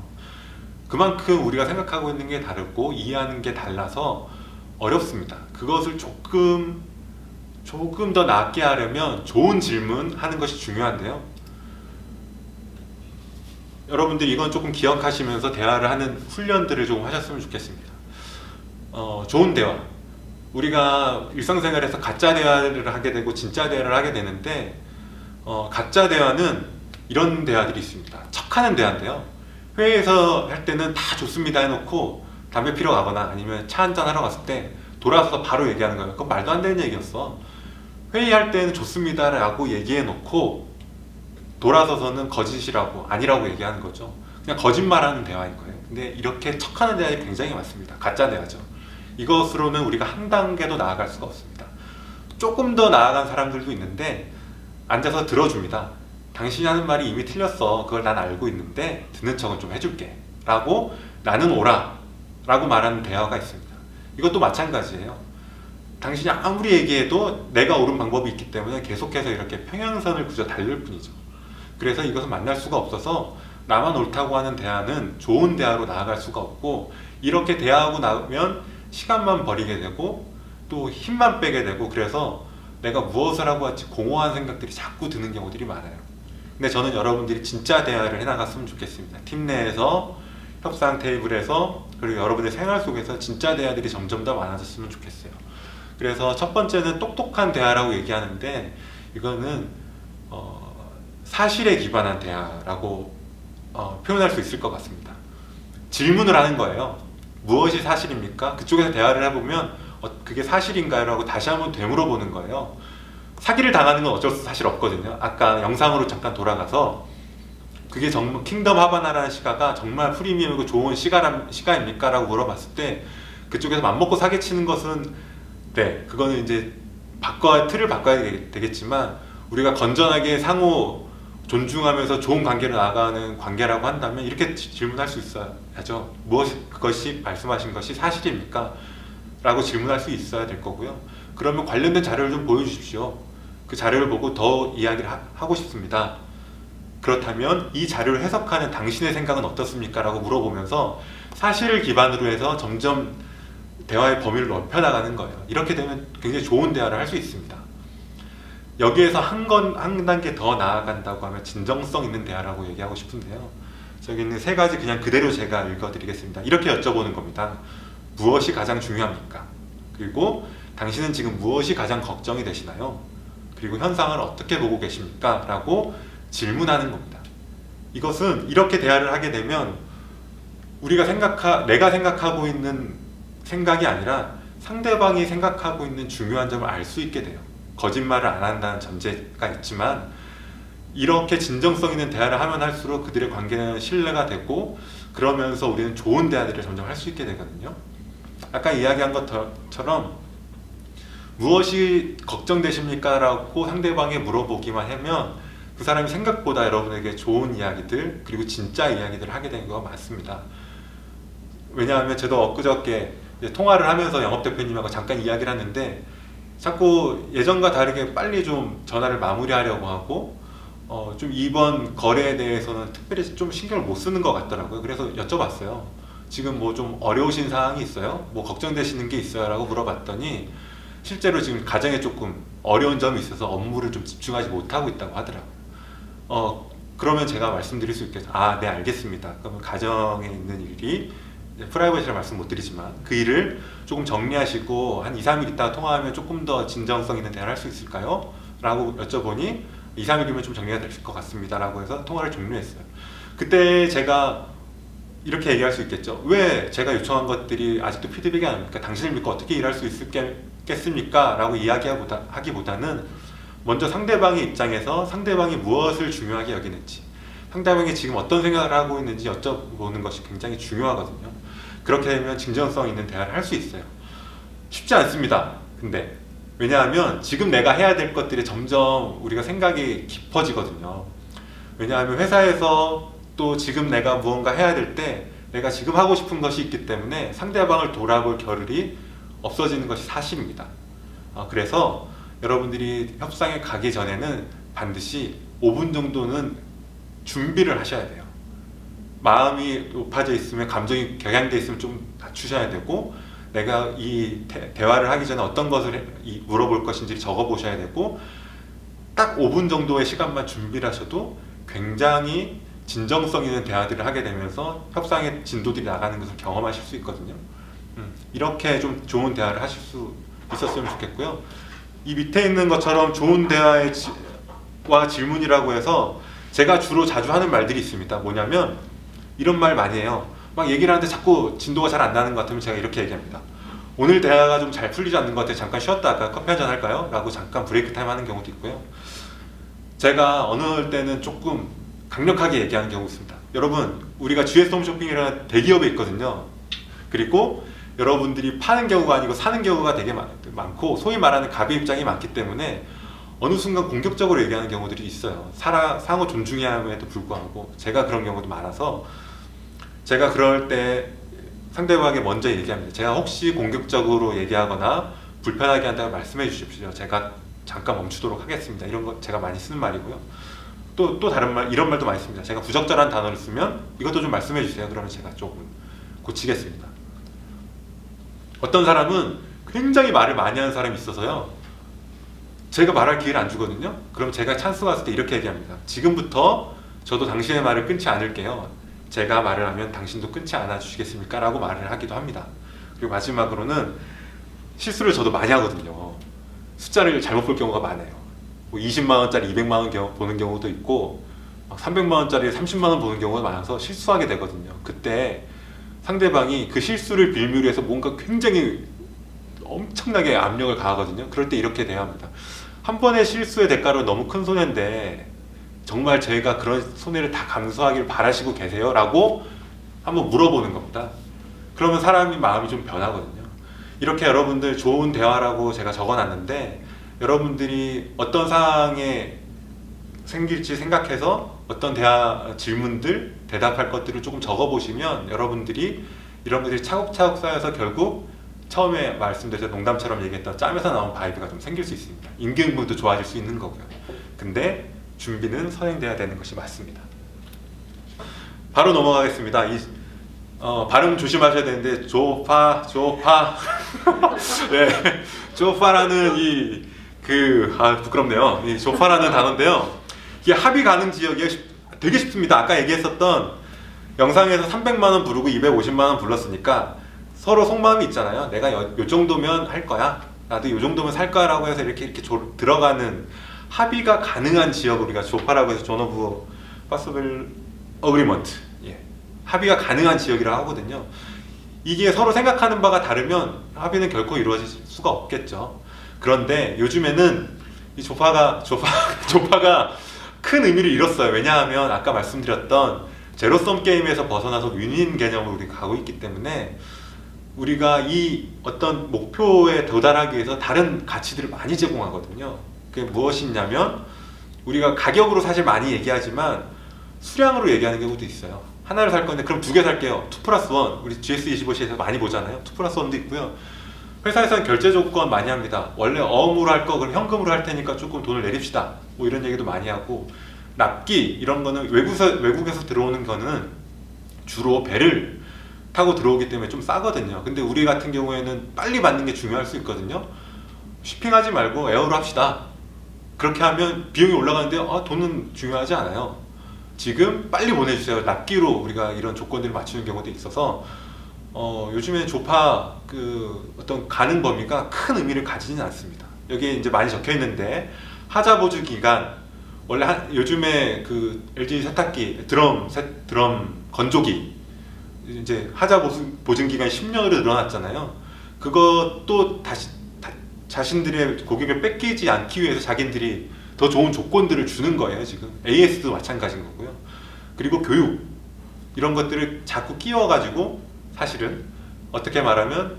그만큼 우리가 생각하고 있는 게 다르고 이해하는 게 달라서 어렵습니다. 그것을 조금 더 낫게 하려면 좋은 질문 하는 것이 중요한데요. 여러분들 이건 조금 기억하시면서 대화를 하는 훈련들을 조금 하셨으면 좋겠습니다. 좋은 대화. 우리가 일상생활에서 가짜 대화를 하게 되고 진짜 대화를 하게 되는데, 가짜 대화는 이런 대화들이 있습니다. 척하는 대화인데요. 회의에서 할 때는 다 좋습니다 해놓고 담배 피러 가거나 아니면 차 한잔 하러 갔을 때 돌아서서 바로 얘기하는 거예요. 그건 말도 안 되는 얘기였어. 회의할 때는 좋습니다 라고 얘기해놓고 돌아서서는 거짓이라고, 아니라고 얘기하는 거죠. 그냥 거짓말하는 대화인 거예요. 근데 이렇게 척하는 대화들이 굉장히 많습니다. 가짜 대화죠. 이것으로는 우리가 한 단계도 나아갈 수가 없습니다. 조금 더 나아간 사람들도 있는데 앉아서 들어줍니다. 당신이 하는 말이 이미 틀렸어. 그걸 난 알고 있는데 듣는 척은 좀 해줄게 라고, 나는 오라 라고 말하는 대화가 있습니다. 이것도 마찬가지예요. 당신이 아무리 얘기해도 내가 옳은 방법이 있기 때문에 계속해서 이렇게 평행선을 그저 달릴 뿐이죠. 그래서 이것은 만날 수가 없어서 나만 옳다고 하는 대화는 좋은 대화로 나아갈 수가 없고, 이렇게 대화하고 나면 시간만 버리게 되고 또 힘만 빼게 되고, 그래서 내가 무엇을 하고 왔지 공허한 생각들이 자꾸 드는 경우들이 많아요. 근데 저는 여러분들이 진짜 대화를 해나갔으면 좋겠습니다. 팀 내에서, 협상 테이블에서, 그리고 여러분의 생활 속에서 진짜 대화들이 점점 더 많아졌으면 좋겠어요. 그래서 첫 번째는 똑똑한 대화라고 얘기하는데, 이거는 사실에 기반한 대화라고 표현할 수 있을 것 같습니다. 질문을 하는 거예요. 무엇이 사실입니까? 그쪽에서 대화를 해보면 그게 사실인가요? 라고 다시 한번 되물어보는 거예요. 사기를 당하는 건 어쩔 수 사실 없거든요. 아까 영상으로 잠깐 돌아가서 그게 정말 킹덤 하바나라는 시가가 정말 프리미엄이고 좋은 시가입니까? 라고 물어봤을 때 그쪽에서 맘먹고 사기치는 것은 네, 그거는 이제 틀을 바꿔야 되겠지만 우리가 건전하게 상호 존중하면서 좋은 관계로 나아가는 관계라고 한다면 이렇게 질문할 수 있어야죠. 그것이 말씀하신 것이 사실입니까? 라고 질문할 수 있어야 될 거고요. 그러면 관련된 자료를 좀 보여주십시오. 그 자료를 보고 더 이야기를 하고 싶습니다. 그렇다면 이 자료를 해석하는 당신의 생각은 어떻습니까? 라고 물어보면서 사실을 기반으로 해서 점점 대화의 범위를 넓혀나가는 거예요. 이렇게 되면 굉장히 좋은 대화를 할 수 있습니다. 여기에서 한 단계 더 나아간다고 하면 진정성 있는 대화라고 얘기하고 싶은데요. 저기 있는 세 가지 그냥 그대로 제가 읽어드리겠습니다. 이렇게 여쭤보는 겁니다. 무엇이 가장 중요합니까? 그리고 당신은 지금 무엇이 가장 걱정이 되시나요? 그리고 현상을 어떻게 보고 계십니까? 라고 질문하는 겁니다. 이것은 이렇게 대화를 하게 되면 내가 생각하고 있는 생각이 아니라 상대방이 생각하고 있는 중요한 점을 알 수 있게 돼요. 거짓말을 안 한다는 전제가 있지만 이렇게 진정성 있는 대화를 하면 할수록 그들의 관계는 신뢰가 되고 그러면서 우리는 좋은 대화들을 점점 할 수 있게 되거든요. 아까 이야기한 것처럼 무엇이 걱정되십니까? 라고 상대방이 물어보기만 하면 그 사람이 생각보다 여러분에게 좋은 이야기들 그리고 진짜 이야기들을 하게 되는 경우가 많습니다. 왜냐하면 저도 엊그저께 통화를 하면서 영업대표님하고 잠깐 이야기를 했는데 자꾸 예전과 다르게 빨리 좀 전화를 마무리하려고 하고 좀 이번 거래에 대해서는 특별히 좀 신경을 못 쓰는 것 같더라고요. 그래서 여쭤봤어요. 지금 뭐 좀 어려우신 상황이 있어요? 뭐 걱정되시는 게 있어요? 라고 물어봤더니 실제로 지금 가정에 조금 어려운 점이 있어서 업무를 좀 집중하지 못하고 있다고 하더라고요. 그러면 제가 말씀드릴 수 있겠죠. 네, 알겠습니다. 그러면 가정에 있는 일이 프라이버시라 말씀 못 드리지만 그 일을 조금 정리하시고 한 2, 3일 있다가 통화하면 조금 더 진정성 있는 대화를 할 수 있을까요? 라고 여쭤보니 2, 3일이면 좀 정리가 될 것 같습니다. 라고 해서 통화를 종료했어요. 그때 제가 이렇게 얘기할 수 있겠죠. 왜 제가 요청한 것들이 아직도 피드백이 안 옵니까? 당신을 믿고 어떻게 일할 수 있겠습니까? 라고 이야기하기보다는 먼저 상대방의 입장에서 상대방이 무엇을 중요하게 여기는지 상대방이 지금 어떤 생각을 하고 있는지 여쭤보는 것이 굉장히 중요하거든요. 그렇게 되면 진정성 있는 대화를 할 수 있어요. 쉽지 않습니다. 근데 왜냐하면 지금 내가 해야 될 것들이 점점 우리가 생각이 깊어지거든요. 왜냐하면 회사에서 또 지금 내가 무언가 해야 될 때 내가 지금 하고 싶은 것이 있기 때문에 상대방을 돌아볼 겨를이 없어지는 것이 사실입니다. 그래서 여러분들이 협상에 가기 전에는 반드시 5분 정도는 준비를 하셔야 돼요. 마음이 높아져 있으면 감정이 격양돼 있으면 좀 낮추셔야 되고 내가 이 대화를 하기 전에 어떤 것을 물어볼 것인지를 적어보셔야 되고 딱 5분 정도의 시간만 준비를 하셔도 굉장히 진정성 있는 대화들을 하게 되면서 협상의 진도들이 나가는 것을 경험하실 수 있거든요. 이렇게 좀 좋은 대화를 하실 수 있었으면 좋겠고요. 이 밑에 있는 것처럼 좋은 대화의 질문이라고 해서 제가 주로 자주 하는 말들이 있습니다. 뭐냐면 이런 말 많이 해요. 막 얘기를 하는데 자꾸 진도가 잘 안 나는 것 같으면 제가 이렇게 얘기합니다. 오늘 대화가 좀 잘 풀리지 않는 것 같아요. 잠깐 쉬었다가 커피 한잔 할까요? 라고 잠깐 브레이크 타임 하는 경우도 있고요. 제가 어느 때는 조금 강력하게 얘기하는 경우 있습니다. 여러분, 우리가 GS 홈쇼핑이라는 대기업에 있거든요. 그리고 여러분들이 파는 경우가 아니고 사는 경우가 되게 많고 소위 말하는 갑의 입장이 많기 때문에 어느 순간 공격적으로 얘기하는 경우들이 있어요. 상호 존중해야 함에도 불구하고 제가 그런 경우도 많아서 제가 그럴 때 상대방에게 먼저 얘기합니다. 제가 혹시 공격적으로 얘기하거나 불편하게 한다고 말씀해 주십시오. 제가 잠깐 멈추도록 하겠습니다. 이런 거 제가 많이 쓰는 말이고요. 또 다른 말, 이런 말도 많이 씁니다. 제가 부적절한 단어를 쓰면 이것도 좀 말씀해 주세요. 그러면 제가 조금 고치겠습니다. 어떤 사람은 굉장히 말을 많이 하는 사람이 있어서요. 제가 말할 기회를 안 주거든요. 그럼 제가 찬스가 왔을 때 이렇게 얘기합니다. 지금부터 저도 당신의 말을 끊지 않을게요. 제가 말을 하면 당신도 끊지 않아 주시겠습니까? 라고 말을 하기도 합니다. 그리고 마지막으로는 실수를 저도 많이 하거든요. 숫자를 잘못 볼 경우가 많아요. 뭐 20만 원짜리 200만 원 보는 경우도 있고 막 300만 원짜리 30만 원 보는 경우가 많아서 실수하게 되거든요. 그때 상대방이 그 실수를 빌미로 해서 뭔가 굉장히 엄청나게 압력을 가하거든요. 그럴 때 이렇게 돼야 합니다. 한 번의 실수의 대가로 너무 큰 손해인데 정말 저희가 그런 손해를 다 감수하길 바라시고 계세요? 라고 한번 물어보는 겁니다. 그러면 사람이 마음이 좀 변하거든요. 이렇게 여러분들 좋은 대화라고 제가 적어놨는데 여러분들이 어떤 상황에 생길지 생각해서 어떤 질문들, 대답할 것들을 조금 적어보시면 여러분들이 이런 것들이 차곡차곡 쌓여서 결국 처음에 말씀드렸던 농담처럼 얘기했던 짬에서 나온 바이브가 좀 생길 수 있습니다. 임기응변도 좋아질 수 있는 거고요. 근데 준비는 선행돼야 되는 것이 맞습니다. 바로 넘어가겠습니다. 발음 조심하셔야 되는데 조파 네, 조파라는 부끄럽네요. 이 조파라는 단어인데요. 이게 합의 가능 지역이 되게 쉽습니다. 아까 얘기했었던 영상에서 300만 원 부르고 250만 원 불렀으니까 서로 속마음이 있잖아요. 내가 요 정도면 할 거야. 나도 요 정도면 살 거야 라고 해서 이렇게 들어가는 합의가 가능한 지역을 우리가 조파라고 해서 존 오브 파서블 어그리먼트, 합의가 가능한 지역이라고 하거든요. 이게 서로 생각하는 바가 다르면 합의는 결코 이루어질 수가 없겠죠. 그런데 요즘에는 이 조파가 큰 의미를 잃었어요. 왜냐하면 아까 말씀드렸던 제로섬 게임에서 벗어나서 윈윈 개념으로 우리가 가고 있기 때문에 우리가 이 어떤 목표에 도달하기 위해서 다른 가치들을 많이 제공하거든요. 그게 무엇이냐면 우리가 가격으로 사실 많이 얘기하지만 수량으로 얘기하는 경우도 있어요. 하나를 살 건데 그럼 2개 살게요. 2+1 우리 GS25C에서 많이 보잖아요. 2+1도 있고요. 회사에서는 결제 조건 많이 합니다. 원래 어음으로 할 거 그럼 현금으로 할 테니까 조금 돈을 내립시다. 뭐 이런 얘기도 많이 하고 납기 이런 거는 외국에서 들어오는 거는 주로 배를 타고 들어오기 때문에 좀 싸거든요. 근데 우리 같은 경우에는 빨리 받는 게 중요할 수 있거든요. 쇼핑하지 말고 에어로 합시다. 그렇게 하면 비용이 올라가는데 돈은 중요하지 않아요. 지금 빨리 보내주세요. 납기로 우리가 이런 조건들을 맞추는 경우도 있어서 요즘에 조파 어떤 가능 범위가 큰 의미를 가지지는 않습니다. 여기에 이제 많이 적혀 있는데 하자 보증 기간 원래 요즘에 LG 세탁기 드럼 건조기 이제 하자 보증 기간이 10년으로 늘어났잖아요. 그것도 다시 자신들의 고객을 뺏기지 않기 위해서 자기들이 더 좋은 조건들을 주는 거예요. 지금 AS도 마찬가지인 거고요. 그리고 교육 이런 것들을 자꾸 끼워가지고 사실은 어떻게 말하면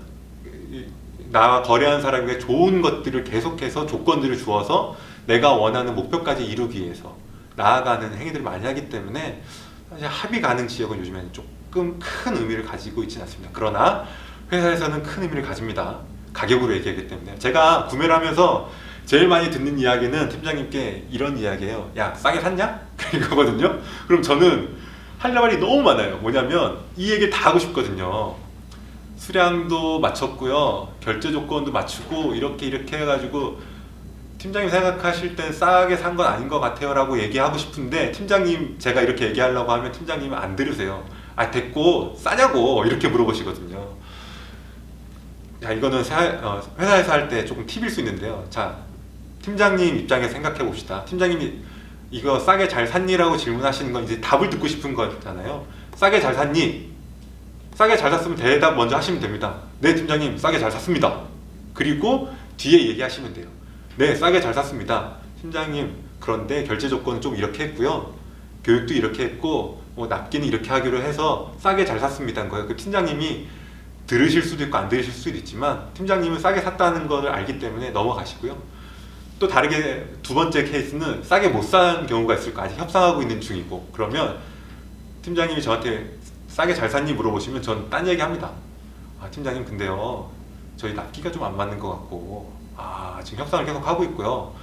나와 거래하는 사람에게 좋은 것들을 계속해서 조건들을 주어서 내가 원하는 목표까지 이루기 위해서 나아가는 행위들을 많이 하기 때문에 사실 합의 가능 지역은 요즘에는 조금 큰 의미를 가지고 있지는 않습니다. 그러나 회사에서는 큰 의미를 가집니다. 가격으로 얘기하기 때문에. 제가 구매를 하면서 제일 많이 듣는 이야기는 팀장님께 이런 이야기예요. 야, 싸게 샀냐? 이거거든요. 그럼 저는 할 말이 너무 많아요. 뭐냐면 이 얘기를 다 하고 싶거든요. 수량도 맞췄고요, 결제 조건도 맞추고 이렇게 해가지고 팀장님 생각하실 땐 싸게 산 건 아닌 것 같아요 라고 얘기하고 싶은데 팀장님 제가 이렇게 얘기하려고 하면 팀장님은 안 들으세요. 됐고 싸냐고 이렇게 물어보시거든요. 자, 이거는 회사에서 할 때 조금 팁일 수 있는데요. 자, 팀장님 입장에서 생각해 봅시다. 팀장님이 이거 싸게 잘 샀니? 라고 질문하시는 건 이제 답을 듣고 싶은 거잖아요. 싸게 잘 샀니? 싸게 잘 샀으면 대답 먼저 하시면 됩니다. 네, 팀장님 싸게 잘 샀습니다. 그리고 뒤에 얘기하시면 돼요. 네, 싸게 잘 샀습니다. 팀장님, 그런데 결제 조건은 좀 이렇게 했고요, 교육도 이렇게 했고 납기는 이렇게 하기로 해서 싸게 잘 샀습니다인 거예요. 그 팀장님이 들으실 수도 있고 안 들으실 수도 있지만 팀장님은 싸게 샀다는 것을 알기 때문에 넘어가시고요. 또 다르게 두 번째 케이스는 싸게 못 산 경우가 있을 거, 아직 협상하고 있는 중이고, 그러면 팀장님이 저한테 싸게 잘 샀니 물어보시면 전 딴 얘기 합니다. 팀장님 근데요 저희 납기가 좀 안 맞는 것 같고 지금 협상을 계속 하고 있고요.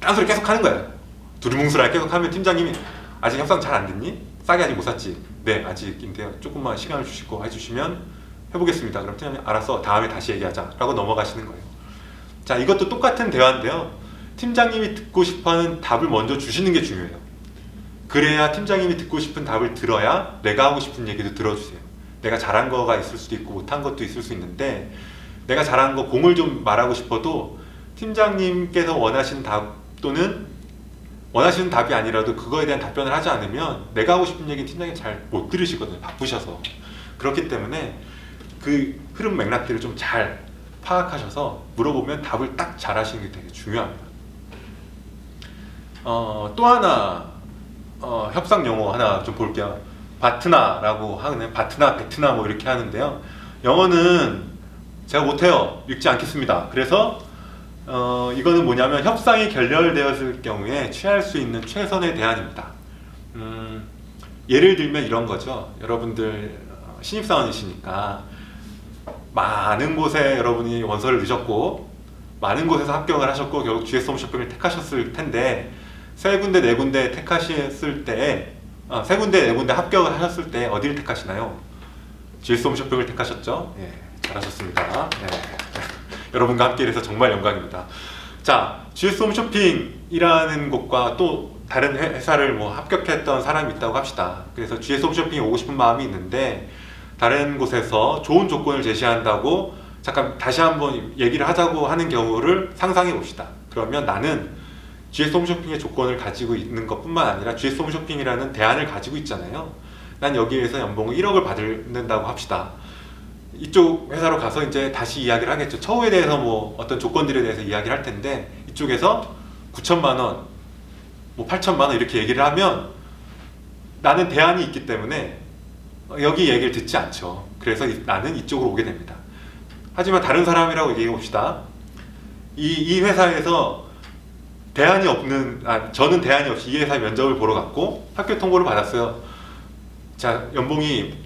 딴소리 계속 하는 거예요. 두리뭉술하게 계속 하면 팀장님이 아직 협상 잘 안 됐니? 싸게 아직 못 샀지? 네, 아직인데요. 조금만 시간을 주시고 해주시면 해보겠습니다. 그럼 팀장님 알았어, 다음에 다시 얘기하자 라고 넘어가시는 거예요. 자, 이것도 똑같은 대화인데요. 팀장님이 듣고 싶어하는 답을 먼저 주시는 게 중요해요. 그래야 팀장님이 듣고 싶은 답을 들어야 내가 하고 싶은 얘기도 들어주세요. 내가 잘한 거가 있을 수도 있고 못한 것도 있을 수 있는데, 내가 잘한 거 공을 좀 말하고 싶어도 팀장님께서 원하시는 또는 원하시는 답이 아니라도 그거에 대한 답변을 하지 않으면 내가 하고 싶은 얘기는 팀장님 잘 못 들으시거든요. 바쁘셔서. 그렇기 때문에 그 흐름 맥락들을 좀 잘 파악하셔서 물어보면 답을 딱 잘 하시는 게 되게 중요합니다. 또 하나 협상 용어 하나 좀 볼게요. 바트나라고 하는, 바트나, 베트나 뭐 이렇게 하는데요. 영어는 제가 못해요. 읽지 않겠습니다. 그래서 이거는 뭐냐면 협상이 결렬되었을 경우에 취할 수 있는 최선의 대안입니다. 예를 들면 이런 거죠. 여러분들 신입사원이시니까 많은 곳에 여러분이 원서를 넣으셨고 많은 곳에서 합격을 하셨고 결국 GS 홈쇼핑을 택하셨을 텐데 세 군데 네 군데 택하셨을 때 세 군데 네 군데 합격을 하셨을 때 어디를 택하시나요? GS 홈쇼핑을 택하셨죠? 예, 잘하셨습니다. 예. 여러분과 함께 해서 정말 영광입니다. 자, GS 홈쇼핑이라는 곳과 또 다른 회사를 뭐 합격했던 사람이 있다고 합시다. 그래서 GS 홈쇼핑에 오고 싶은 마음이 있는데 다른 곳에서 좋은 조건을 제시한다고 잠깐 다시 한번 얘기를 하자고 하는 경우를 상상해 봅시다. 그러면 나는 GS 홈쇼핑의 조건을 가지고 있는 것뿐만 아니라 GS 홈쇼핑이라는 대안을 가지고 있잖아요. 난 여기에서 연봉을 1억을 받는다고 합시다. 이쪽 회사로 가서 이제 다시 이야기를 하겠죠. 처우에 대해서 뭐 어떤 조건들에 대해서 이야기를 할 텐데 이쪽에서 9천만 원, 뭐 8천만 원 이렇게 얘기를 하면 나는 대안이 있기 때문에 여기 얘기를 듣지 않죠. 그래서 나는 이쪽으로 오게 됩니다. 하지만 다른 사람이라고 얘기해 봅시다. 이 회사에서 대안이 없는, 저는 대안이 없이 이 회사에 면접을 보러 갔고 합격 통보를 받았어요. 자, 연봉이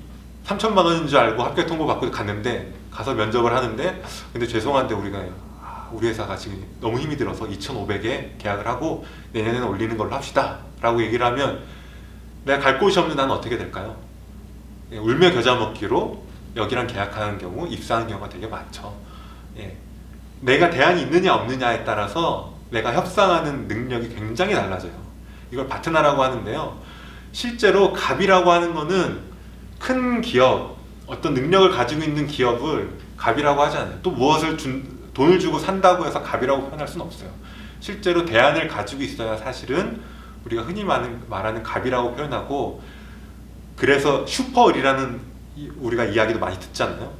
3천만 원인 줄 알고 합격 통보 받고 갔는데 가서 면접을 하는데 근데 죄송한데 우리 회사가 지금 너무 힘이 들어서 2,500에 계약을 하고 내년에는 올리는 걸로 합시다 라고 얘기를 하면 내가 갈 곳이 없는 나는 어떻게 될까요? 울며 겨자 먹기로 여기랑 계약하는 경우 입사하는 경우가 되게 많죠. 예. 내가 대안이 있느냐 없느냐에 따라서 내가 협상하는 능력이 굉장히 달라져요. 이걸 바트나라고 하는데요. 실제로 갑이라고 하는 거는 큰 기업, 어떤 능력을 가지고 있는 기업을 갑이라고 하지 않아요. 또 무엇을 돈을 주고 산다고 해서 갑이라고 표현할 수는 없어요. 실제로 대안을 가지고 있어야 사실은 우리가 흔히 말하는 갑이라고 표현하고 그래서 슈퍼을이라는 우리가 이야기도 많이 듣잖아요.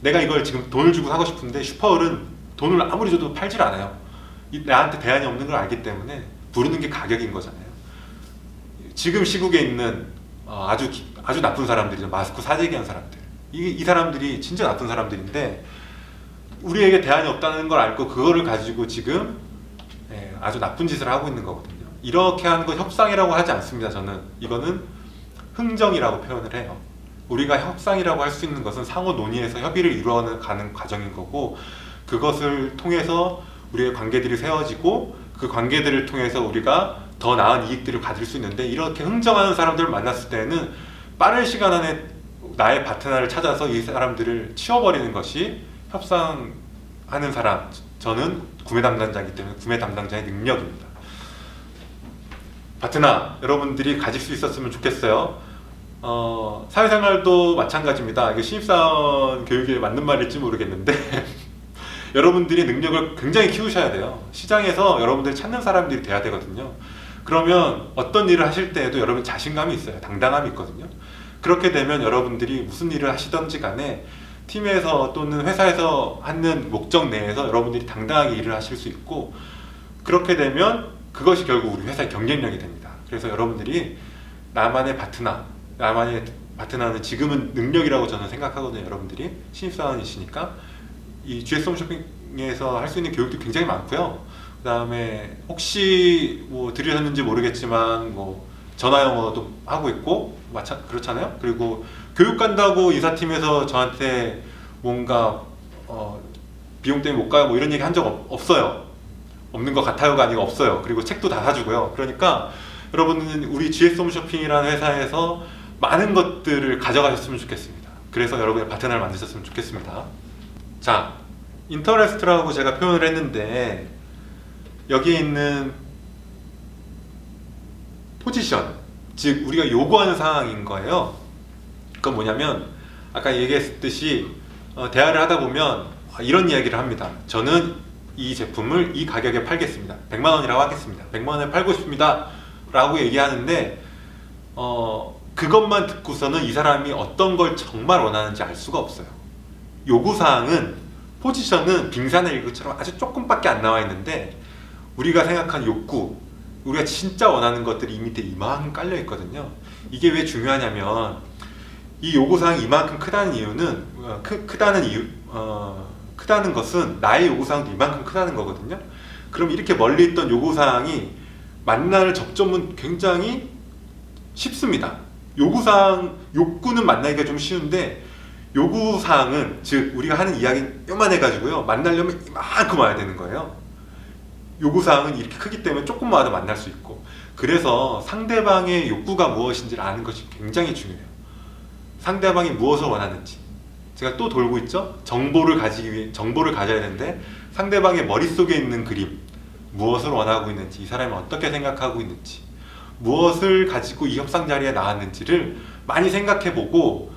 내가 이걸 지금 돈을 주고 사고 싶은데 슈퍼을은 돈을 아무리 줘도 팔질 않아요. 나한테 대안이 없는 걸 알기 때문에 부르는 게 가격인 거잖아요. 지금 시국에 있는 아주 나쁜 사람들이죠. 마스크 사재기한 사람들. 이 사람들이 진짜 나쁜 사람들인데 우리에게 대안이 없다는 걸 알고 그거를 가지고 지금 아주 나쁜 짓을 하고 있는 거거든요. 이렇게 하는 거 협상이라고 하지 않습니다. 저는 이거는 흥정이라고 표현을 해요. 우리가 협상이라고 할 수 있는 것은 상호 논의에서 협의를 이루어가는 과정인 거고 그것을 통해서 우리의 관계들이 세워지고 그 관계들을 통해서 우리가 더 나은 이익들을 가질 수 있는데 이렇게 흥정하는 사람들을 만났을 때는 빠른 시간 안에 나의 파트너를 찾아서 이 사람들을 치워버리는 것이 협상하는 사람, 저는 구매 담당자이기 때문에 구매 담당자의 능력입니다. 파트너 여러분들이 가질 수 있었으면 좋겠어요. 사회생활도 마찬가지입니다. 이게 신입사원 교육에 맞는 말일지 모르겠는데 여러분들이 능력을 굉장히 키우셔야 돼요. 시장에서 여러분들이 찾는 사람들이 돼야 되거든요. 그러면 어떤 일을 하실 때에도 여러분 자신감이 있어요. 당당함이 있거든요. 그렇게 되면 여러분들이 무슨 일을 하시던지 간에 팀에서 또는 회사에서 하는 목적 내에서 여러분들이 당당하게 일을 하실 수 있고 그렇게 되면 그것이 결국 우리 회사의 경쟁력이 됩니다. 그래서 여러분들이 나만의 파트너는 지금은 능력이라고 저는 생각하거든요. 여러분들이 신입사원이시니까 이 GS 홈쇼핑에서 할 수 있는 교육도 굉장히 많고요. 그 다음에 혹시 뭐 들으셨는지 모르겠지만 뭐 전화 영어도 하고 있고 그렇잖아요. 그리고 교육 간다고 이사팀에서 저한테 뭔가 비용 때문에 못 가요 뭐 이런 얘기 한 적 없어요. 없는 것 같아요가 아니고 없어요. 그리고 책도 다 사주고요. 그러니까 여러분은 우리 GS 홈쇼핑이라는 회사에서 많은 것들을 가져가셨으면 좋겠습니다. 그래서 여러분의 파트너를 만드셨으면 좋겠습니다. 자, 인터레스트라고 제가 표현을 했는데 여기에 있는 포지션, 즉 우리가 요구하는 상황인 거예요. 그건 뭐냐면 아까 얘기했듯이 대화를 하다 보면 이런 이야기를 합니다. 저는 이 제품을 이 가격에 팔겠습니다. 100만 원이라고 하겠습니다. 100만 원에 팔고 싶습니다. 라고 얘기하는데 그것만 듣고서는 이 사람이 어떤 걸 정말 원하는지 알 수가 없어요. 요구사항은 포지션은 빙산의 일구처럼 아주 조금밖에 안 나와 있는데 우리가 생각한 욕구, 우리가 진짜 원하는 것들이 이 밑에 이만큼 깔려 있거든요. 이게 왜 중요하냐면 이 요구사항이 이만큼 크다는 이유는 크다는 것은 나의 요구사항도 이만큼 크다는 거거든요. 그럼 이렇게 멀리 있던 요구사항이 만날 접점은 굉장히 쉽습니다. 욕구는 만나기가 좀 쉬운데 요구사항은, 즉 우리가 하는 이야기 요만해가지고요, 만나려면 이만큼 와야 되는 거예요. 요구사항은 이렇게 크기 때문에 조금만 와도 만날 수 있고, 그래서 상대방의 욕구가 무엇인지를 아는 것이 굉장히 중요해요. 상대방이 무엇을 원하는지. 제가 또 돌고 있죠? 정보를 가져야 되는데 상대방의 머릿속에 있는 그림, 무엇을 원하고 있는지, 이 사람이 어떻게 생각하고 있는지, 무엇을 가지고 이 협상 자리에 나왔는지를 많이 생각해보고,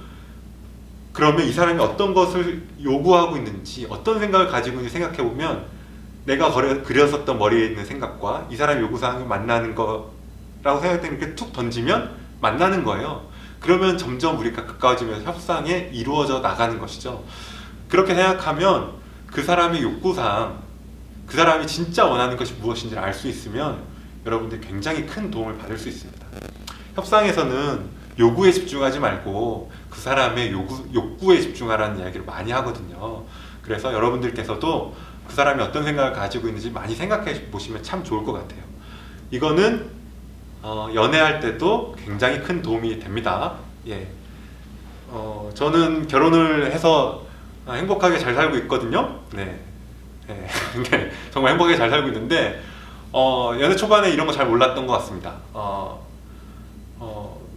그러면 이 사람이 어떤 것을 요구하고 있는지, 어떤 생각을 가지고 있는지 생각해보면 내가 그렸었던 머리에 있는 생각과 이 사람의 요구사항이 만나는 거라고 생각되는 게 툭 던지면 만나는 거예요. 그러면 점점 우리가 가까워지면서 협상에 이루어져 나가는 것이죠. 그렇게 생각하면 그 사람의 욕구사항, 그 사람이 진짜 원하는 것이 무엇인지를 알 수 있으면 여러분들이 굉장히 큰 도움을 받을 수 있습니다. 협상에서는 요구에 집중하지 말고 그 사람의 욕구에 집중하라는 이야기를 많이 하거든요. 그래서 여러분들께서도 그 사람이 어떤 생각을 가지고 있는지 많이 생각해 보시면 참 좋을 것 같아요. 이거는 연애할 때도 굉장히 큰 도움이 됩니다. 예. 저는 결혼을 해서 행복하게 잘 살고 있거든요. 네. 네. 정말 행복하게 잘 살고 있는데 연애 초반에 이런 거 잘 몰랐던 것 같습니다.